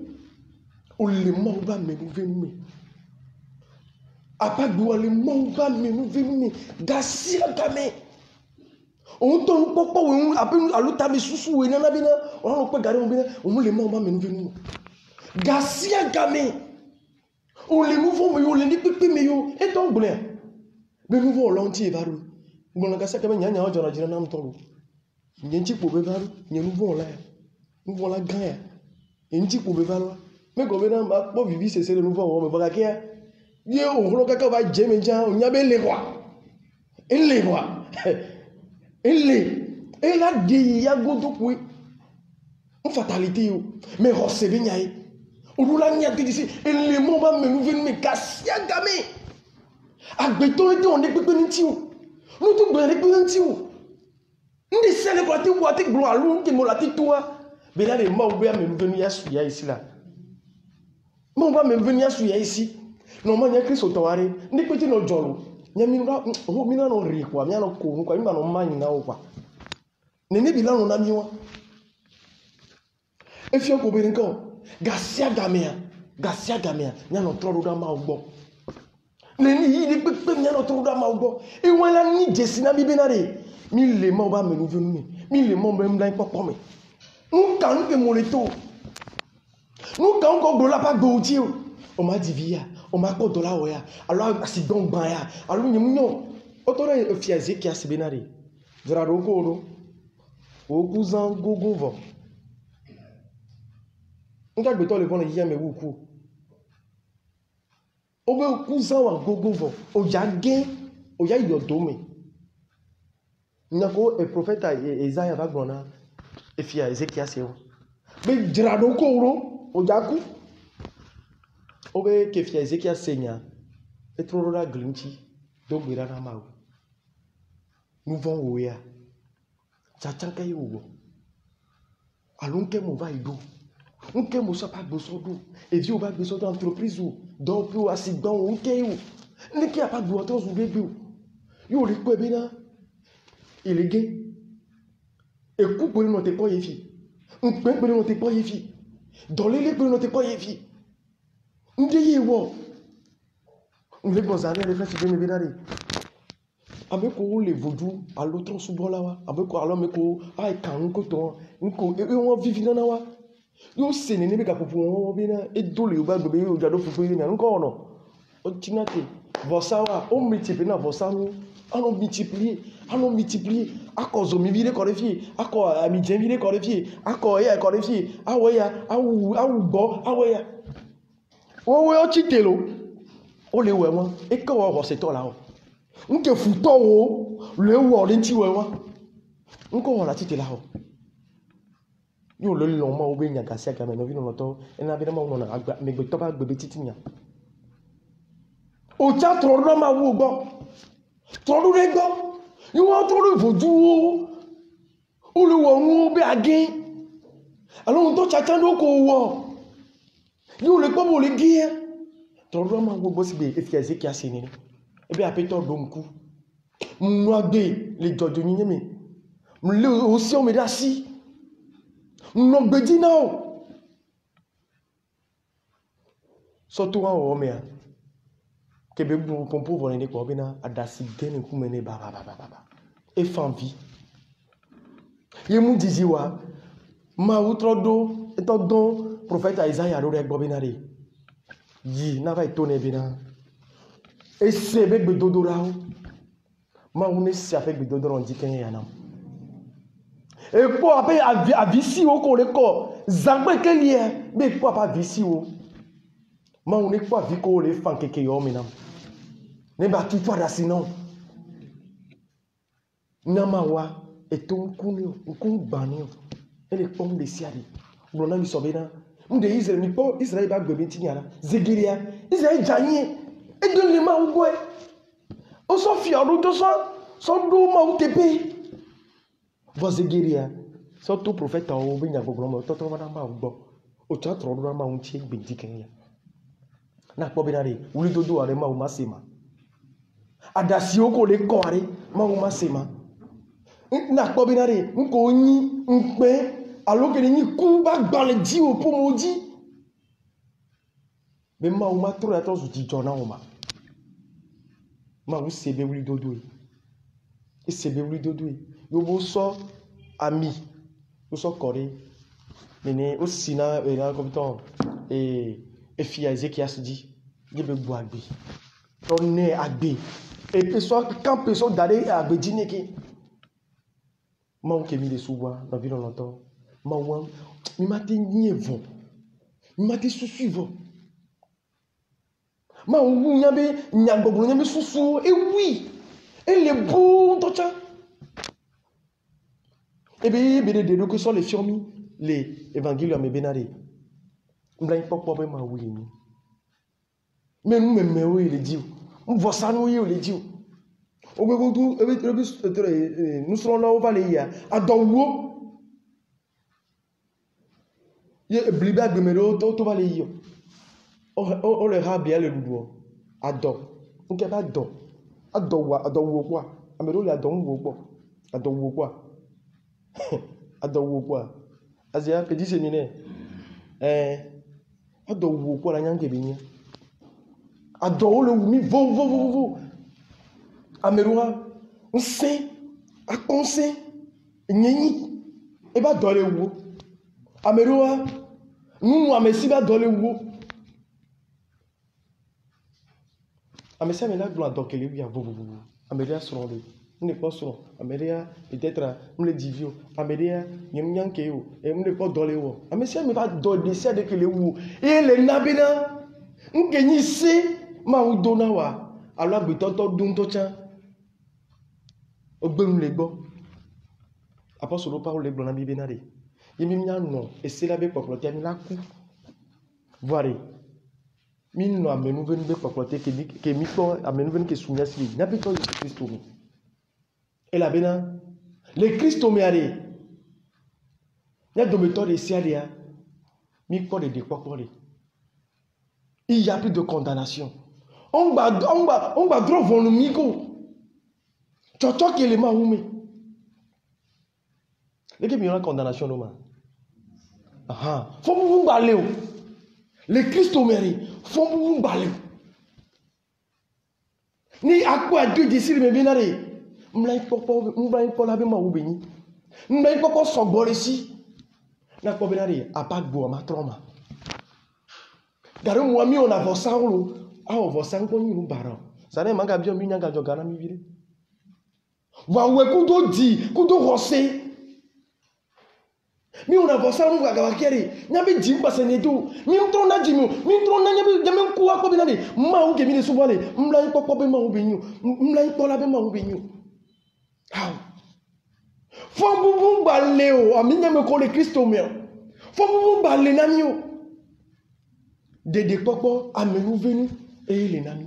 on les mamba mais nous venons. À part de les mamba mais nous venons. Gassia gamé. On tombe pas on appelle à l'autre table sous et nana bina. On peut garder on bina. On les mamba mais nous venons. Gassia gamé. On les mouvons, mais on les dit pipi, mais yo, et ton blé. Mais nous voulons l'anti varu. Bon, la casse, comme il y a un jour, on a un tolo. Il y a un type pour bevaru, il y a nous voulons là. Nous voulons la gagne. Il y a un type pour bevaru. Mais comme on a pas vivi, c'est le nouveau, on me voit qu'il y a. Yo, on voit qu'on va jamais dire, on y a les rois. Et les rois. Et les. Et là, il y a godo, oui. Une fatalité, mais recevez n'y on l'a mis à dire ici, et les mots va me venir me casser à gamer. À béton et on est peu de tio. Nous tous bien les peu de tio. Nous essayons de voir tes boîtes de gloire, nous qui m'ont toi. Mais là, les mots va me venir à suivre ici là. Mon va me venir à suivre ici. Non, il y a Christ au toaré. N'est petit no jolo. Il y a minura, on mina no ri quoi, mina no ko, quoi, mina no mani na quoi. Nene bilan on a mis moi. Et fi ko be encore. Garcia Gamea, il y a notre rôle dans ma obo. Il est peu il y a notre rôle dans ma obo. Et on a ni Jessina Bibenare. Mille les membres me nous venus. Mille les membres me l'ont pas promis. Nous quand nous que moleto. Nous quand on go là pas goudi. On m'a dit via, on m'a pas dollar oya. Alors c'est donc baya. Alors nous non. Autoré fiazé qui a se benare. Vera roko o cousin gogo. On a besoin de voir les yeux mais beaucoup. On veut cousin ou gogo vo. O jagé, o ya yodome. N'ako e prophète Isaïe va gona e fia Ezekiel seo. Mais drado koro o jaku. O be ke fia Ezekiel senya. E trop la glinchi do gbera na mawo. Nous vont oya. Tchatchanka yo. Alonke mo va ido. On ne peut pas besoin d'eau. Et Dieu va besoin d'entreprise ou d'emploi, accident ou qui ou. Ne qui a pas de boîte ou bébé ou. Yo le quoi bien. Il est gay. Et coupe pour notre pas y fi. On peut pour notre pas y fi. Dans les pour notre pas y fi. On dit y wo. On les bons années les frères c'est bien bien. Avec quoi les vaudous à l'autre sous bon là wa. Avec quoi alors mais quoi ay kan ko ton. Ko et on vit dans wa. Yo se ne ka popo won bi na e dole ba gbe yo jado fufu ni an ko no o tinate vosawa o multiplier na vosanu an multiplier akozo mi vire korefie ako ami jen vire korefie ako ya korefie awoya awu bo awoya o we o chitelo o le we won e ko wo se to la o nke futo o le wo le ti we won nko wo la titela o yo le long ma obe nya gasia ka me no vino loto ena bi na ma no na agba me gbe to ba gbe titinya o cha tro ro ma wo gbo tro ru re gbo you want tro ru foju o le wo nu be age alo to cha cha do ko wo yo le gbo mo le gi tro ro ma wo gbo si be e fi eze ki asini ni e be apeto do nku mu agbe le jojo yin mi mu le o si o me da si non bedi non surtout en Roméa que be pour pouvoir ne ko bina adasi den ku mene ba e fan vie ye mu diziwa ma utrodo eto don prophète Isaïe aro re gbo bina re yi na va etone bina e se be gbedodora o ma une se afek gbedodora on dit ken ya na. Et pour après à visi au corps zangbe que lié mais pour pas visi au ma on est pas vi ko le fan keke yo mina ne ba ki toi da sinon nama wa et ton kunio kun banio et les pommes de siari blona mi sobena nde Israël ni po Israël ba gbe tinyara zegiria Israël janye et donne les mains au boy on s'en fiaro de ça son do ma ou tepe voze guerrier surtout prophète o bi nya gbogbo mo toto wa na ma gbo o cha tro do ma un chi gbe diken ya na po bi na re uri dodo are ma o ma sema adasi o ko le ko are ma o ma sema na po bi na re nko yin npe aloke ni ku ba gba le di o po mo di be ma o ma tro ya to su ti jona o ma o sebe uri dodo e sebe uri dodo yo bo so ami yo so kore nene o sina e na comme temps et fia Ezekiel se dit Il be bo agbe. On est agbe. Et pessoa quand pessoa d'aller agbe dîner qui. Mau ke mi de suwa na vie longtemps. Mau mi mati nievon. Mi mati susuivon. Mau nyabe nyagbogblo nyame susu. Et oui. Et les bons tocha. Et bien, il que sont les fiomis, les évangéliums et bénarés. On n'a pas de ma oui. Mais nous, même, oui, les dieux. On voit ça, nous, les dieux. Nous serons là, on va aller à Dongo. Il y a un blibé de mélo, tout va aller. On les a bien le doudou. À Don. On ne peut pas Don. À Don, quoi. À mélo, il y a Don, quoi. À Don, quoi. Ado quoi azia petit séminaire ado quoi la nyange binya ado le mi vo amerua nse akonse nyenyi e ba do le wo amerua nu amesi ba do le wo amesi amela glo ado kele bi avo amelia soro le on n'est pas sur Amélia peut-être on le divio Amélia nyamnyankeo et on n'est pas dans les wo Amélia me va dans des de que les wo et les nabina on gagné c'est ma ou donawa alors bitonto dum to chan ogbem le gbo apostole parole le gbo na bible na de yemi nya no et c'est la be poploté mi la ku voire mi no amenu venu be poploté que mi ko amenu venu que sounya si na bi to Christ mi. Et là, les Christoméarés, il y a des méthodes ici, il y a des il n'y a plus de condamnation. On va droit voir le migo. Tu as qui les mahoumé. Les gens qui ont la condamnation, non? Faut vous balayer. Les Christoméarés, faut vous balayer. Ni à quoi Dieu décide, mais bien aller. M'lai pola be ma ubeni m'lai poko soboresi na ko benari apagbo ma trauma garo mo mi ona vosanlo a vosanko ni mbara sane manga bio mi nyanga jogana mi vire wa we kudo di kudo rosé mi ona vosanlo ga bakere nyabe di mpase nedo mi mtrona di mi mtrona nyabe ku ko benari ma u ke mi le subale m'lai poko be ma ubeni m'lai pola be ma ubeni. Faut vous balayer, aminya me colle Christ au mien. Faut vous balayer namio. Des popo amenu venu et les nami.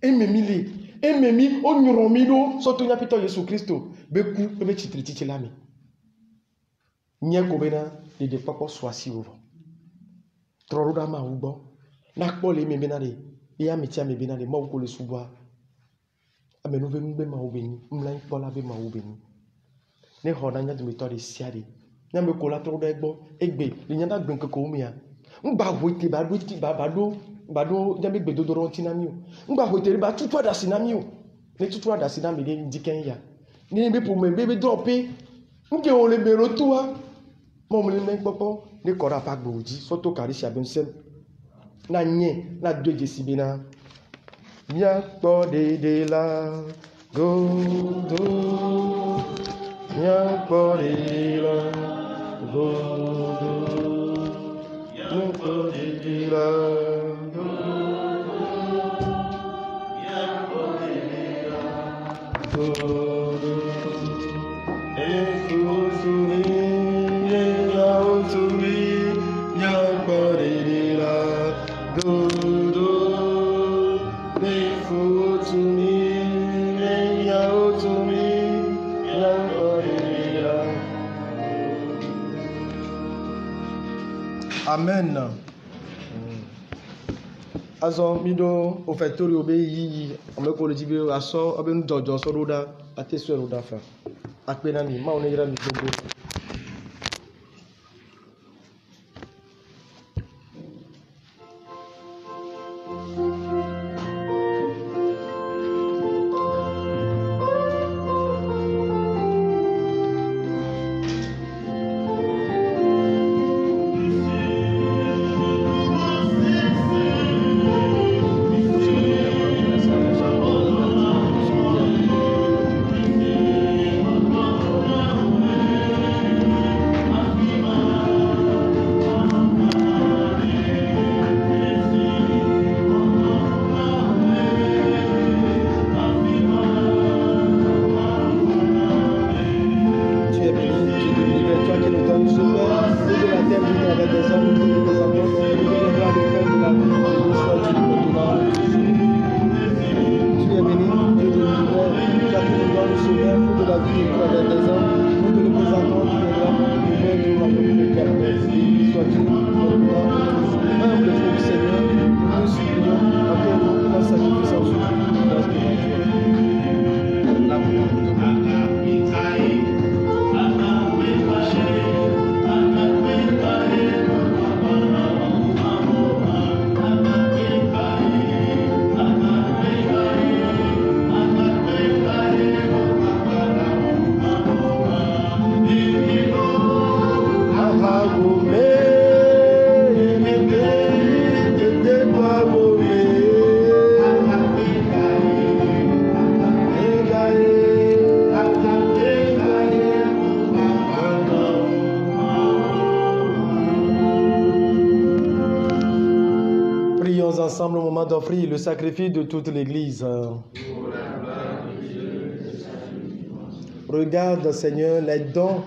Et memi on nyuromido soto nyapito Yesu Christo. Beku be chitriti lami. Nyeko bena des popo swasi ovo. Troruda ma ubo. Nakpo le me benade. Ya mitia me benade ma ko le suba. Amenu venu be ma obeni. Mlai pola be ma obeni. Ne hona nya de méthode siade nya me ko la tro do egbo egbe le nya da gbon koko mi ya ngba hoite ba do nya me gbe dodoro tinami o ngba hoite ba tutu ada sinami o ne tutu ada sinami de diken ya ni be pour me be dropper nge o le bero tuwa mo mo le me popo ne kora pa gboji soto karisia ben sem na nye na doje sibina nya po de la go do nya porila godo nya porila godo nya porila godo ekosumi nya otumi nya porila godo ekosumi nya otumi Amen. Azo mido ofetori obe yi ameko le jibe aso obe ndojo so roda atesu roda fa apena mi ma onira mi gbogbo. ensemble au moment d'offrir le sacrifice de toute l'Église. Regarde, Seigneur, les dons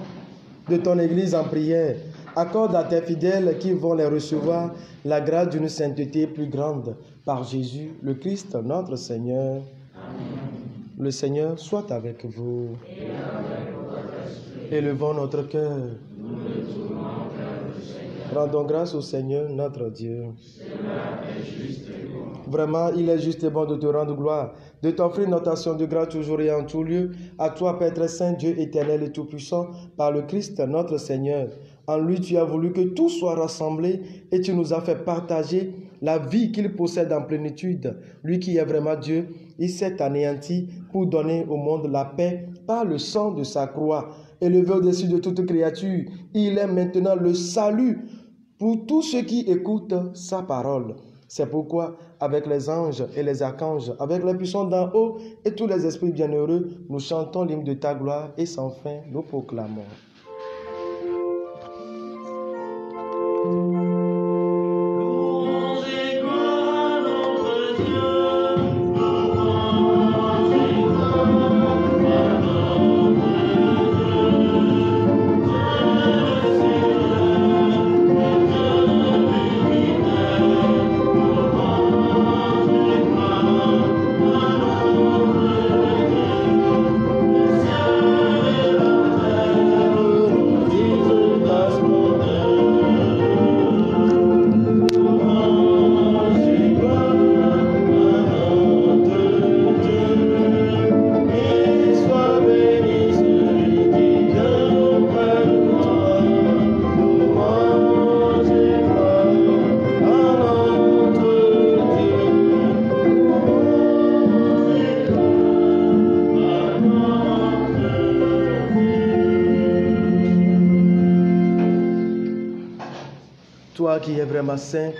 de ton Église en prière. Accorde à tes fidèles qui vont les recevoir la grâce d'une sainteté plus grande par Jésus, le Christ, notre Seigneur. Amen. Le Seigneur soit avec vous. Et avec votre esprit. Élevons notre cœur. Nous le tournons vers le Seigneur. Rendons grâce au Seigneur, notre Dieu. Cela est juste et bon. Vraiment, il est juste et bon de te rendre gloire, de t'offrir notre action de grâce toujours et en tout lieu, à toi, Père très saint, Dieu éternel et tout-puissant, par le Christ, notre Seigneur. En lui, tu as voulu que tout soit rassemblé et tu nous as fait partager la vie qu'il possède en plénitude. Lui qui est vraiment Dieu, il s'est anéanti pour donner au monde la paix par le sang de sa croix. Élevé au-dessus de toute créature, il est maintenant le salut pour tous ceux qui écoutent sa parole. C'est pourquoi, avec les anges et les archanges, avec les puissants d'en haut et tous les esprits bienheureux, nous chantons l'hymne de ta gloire et sans fin nous proclamons. Toi qui es vraiment saint,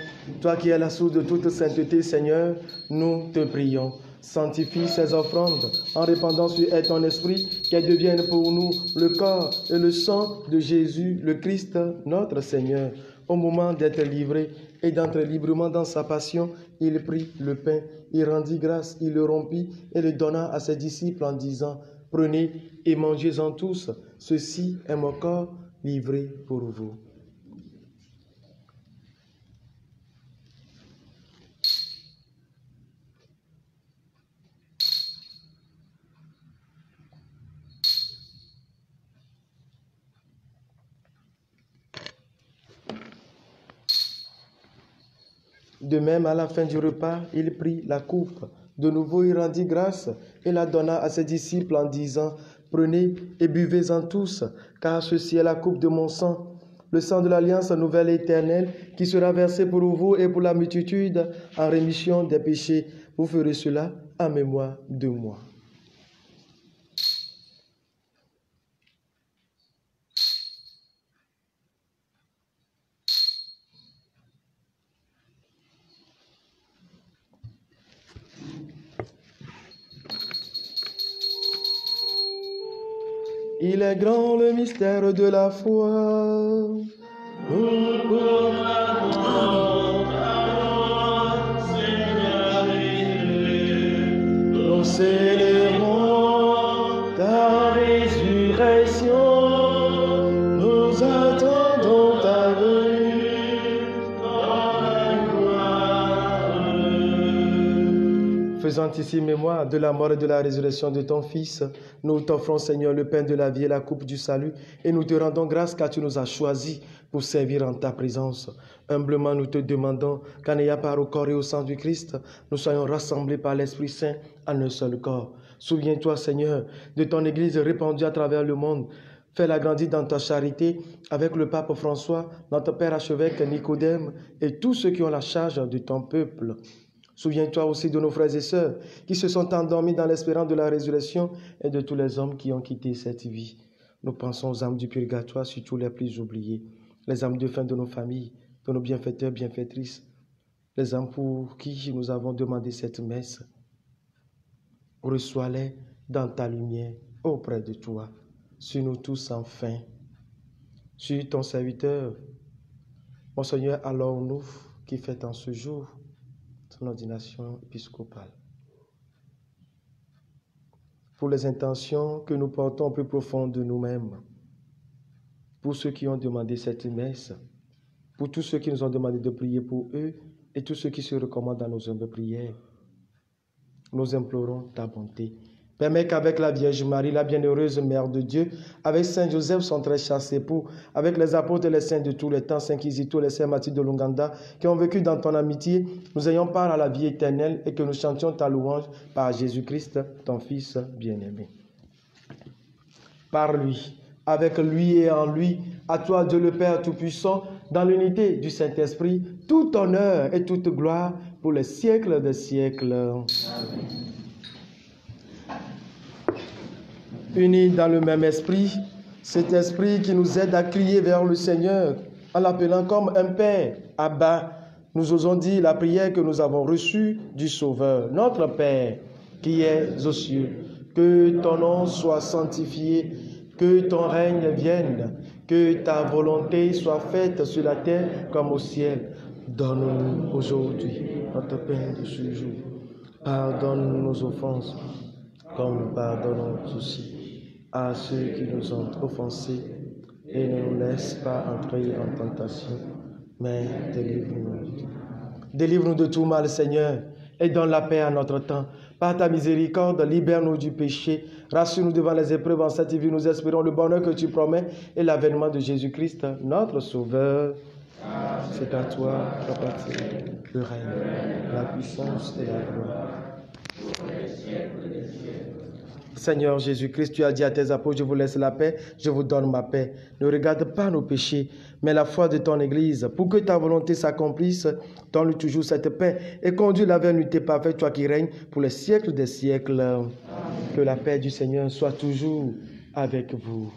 toi qui es la source de toute sainteté, Seigneur, nous te prions. Sanctifie ces offrandes en répandant sur elle ton esprit, qu'elles deviennent pour nous le corps et le sang de Jésus, le Christ, notre Seigneur. Au moment d'être livré et d'entrer librement dans sa passion, il prit le pain, il rendit grâce, il le rompit et le donna à ses disciples en disant, « Prenez et mangez-en tous, ceci est mon corps livré pour vous. » De même, à la fin du repas, il prit la coupe. De nouveau, il rendit grâce et la donna à ses disciples en disant, « Prenez et buvez-en tous, car ceci est la coupe de mon sang, le sang de l'alliance nouvelle et éternelle, qui sera versé pour vous et pour la multitude en rémission des péchés. Vous ferez cela en mémoire de moi. » Il est grand le mystère de la foi. Nous proclamons ta Seigneur Jésus. Nous célébrons ta résurrection. Nous attendons ta venue dans la gloire. Faisant ici mémoire de la mort et de la résurrection de ton Fils, nous t'offrons, Seigneur, le pain de la vie et la coupe du salut, et nous te rendons grâce car tu nous as choisis pour servir en ta présence. Humblement, nous te demandons qu'en ayant part au corps et au sang du Christ, nous soyons rassemblés par l'Esprit Saint en un seul corps. Souviens-toi, Seigneur, de ton Église répandue à travers le monde. Fais-la grandir dans ta charité avec le pape François, notre Père archevêque Nicodème et tous ceux qui ont la charge de ton peuple. Souviens-toi aussi de nos frères et sœurs qui se sont endormis dans l'espérance de la résurrection et de tous les hommes qui ont quitté cette vie. Nous pensons aux âmes du purgatoire, surtout les plus oubliées, les âmes de fin de nos familles, de nos bienfaiteurs, bienfaitrices, les âmes pour qui nous avons demandé cette messe. Reçois-les dans ta lumière auprès de toi, sur nous tous enfin, sur ton serviteur, mon Seigneur, alors nous qui fêtons ce jour, son ordination épiscopale. Pour les intentions que nous portons au plus profond de nous-mêmes, pour ceux qui ont demandé cette messe, pour tous ceux qui nous ont demandé de prier pour eux et tous ceux qui se recommandent dans nos humbles prières, nous implorons ta bonté. Permets qu'avec la Vierge Marie, la bienheureuse Mère de Dieu, avec Saint Joseph, son très cher époux, avec les apôtres et les saints de tous les temps, Saint Kizito, les saints Mathilde de Lunganda, qui ont vécu dans ton amitié, nous ayons part à la vie éternelle et que nous chantions ta louange par Jésus-Christ, ton Fils bien-aimé. Par lui, avec lui et en lui, à toi Dieu le Père Tout-Puissant, dans l'unité du Saint-Esprit, tout honneur et toute gloire pour les siècles des siècles. Amen. Unis dans le même esprit, cet esprit qui nous aide à crier vers le Seigneur en l'appelant comme un Père, Abba, nous osons dire la prière que nous avons reçue du Sauveur. Notre Père qui es aux cieux, que ton nom soit sanctifié, que ton règne vienne, que ta volonté soit faite sur la terre comme au ciel. Donne-nous aujourd'hui notre pain de ce jour. Pardonne nos offenses, comme nous pardonnons aussi à ceux qui nous ont offensés, et ne nous laisse pas entrer en tentation, mais délivre-nous. Délivre-nous de tout mal, Seigneur, et donne la paix à notre temps. Par ta miséricorde, libère-nous du péché, rassure-nous devant les épreuves en cette vie. Nous espérons le bonheur que tu promets et l'avènement de Jésus-Christ, notre Sauveur. C'est à toi qu'appartient le règne, la puissance et la gloire. Seigneur Jésus-Christ, tu as dit à tes apôtres, je vous laisse la paix, je vous donne ma paix. Ne regarde pas nos péchés, mais la foi de ton Église. Pour que ta volonté s'accomplisse, donne-lui toujours cette paix et conduis-la vers l'unité parfaite, toi qui règnes pour les siècles des siècles. Amen. Que la paix du Seigneur soit toujours avec vous.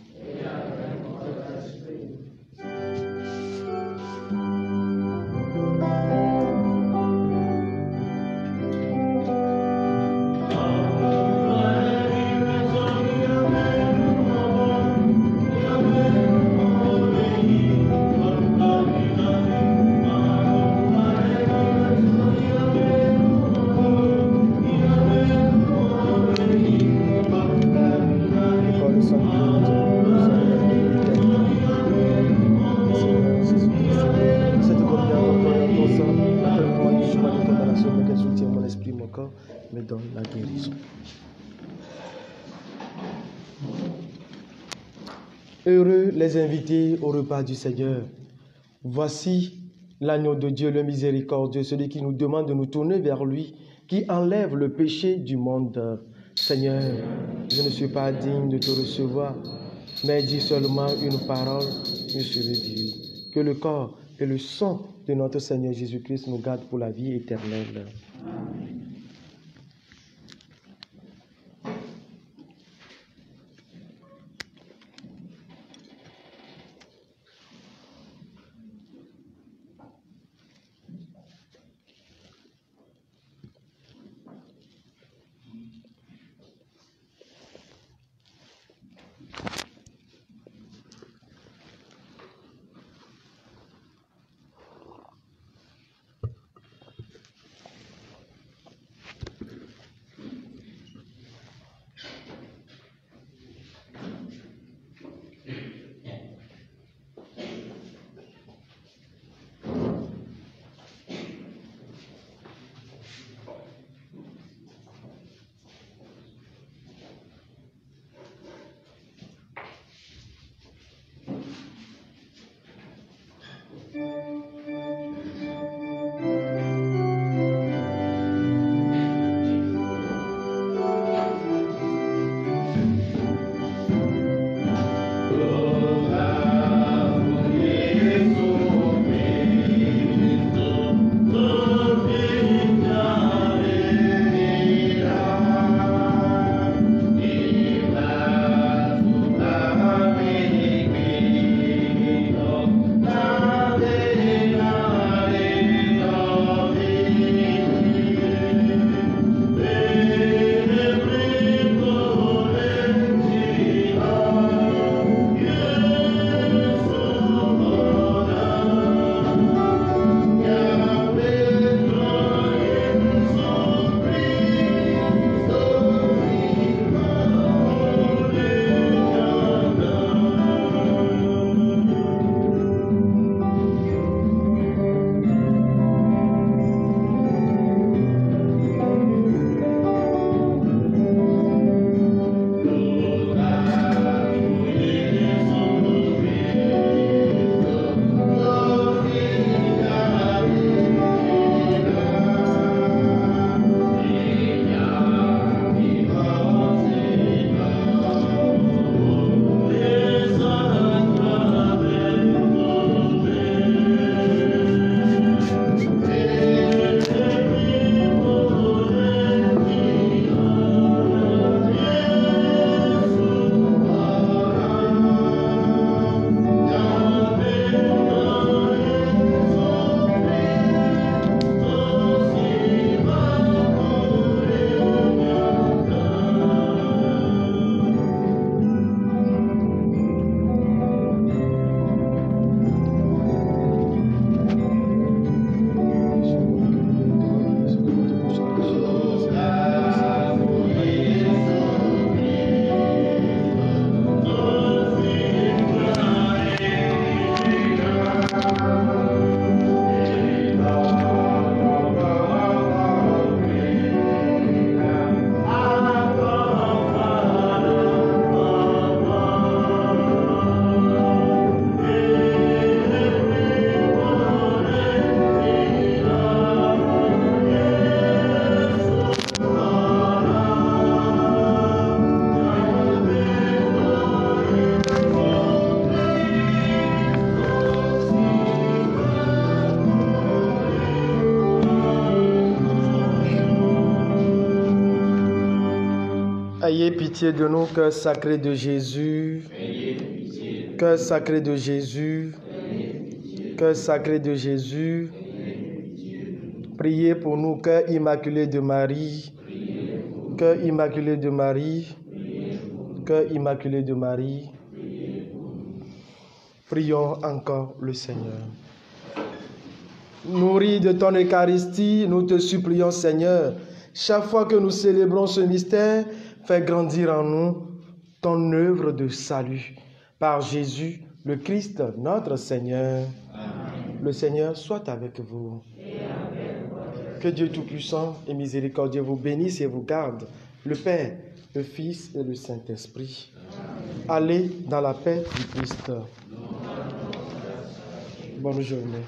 Heureux les invités au repas du Seigneur. Voici l'agneau de Dieu, le miséricordieux, celui qui nous demande de nous tourner vers lui, qui enlève le péché du monde. Seigneur, je ne suis pas digne de te recevoir, mais dis seulement une parole, je serai guéri. Que le corps et le sang de notre Seigneur Jésus-Christ nous gardent pour la vie éternelle. Amen. Ayez pitié de nous, cœur sacré de Jésus. Cœur sacré de Jésus. Cœur sacré de Jésus. Priez pour nous, cœur immaculé de Marie. Cœur immaculé de Marie. Cœur immaculé de Marie. Prions encore le Seigneur. Nourris de ton Eucharistie, nous te supplions, Seigneur, chaque fois que nous célébrons ce mystère, fais grandir en nous ton œuvre de salut. Par Jésus, le Christ, notre Seigneur. Amen. Le Seigneur soit avec vous. Que Dieu Tout-Puissant et miséricordieux vous bénisse et vous garde, le Père, le Fils et le Saint-Esprit. Allez dans la paix du Christ. Bonne journée.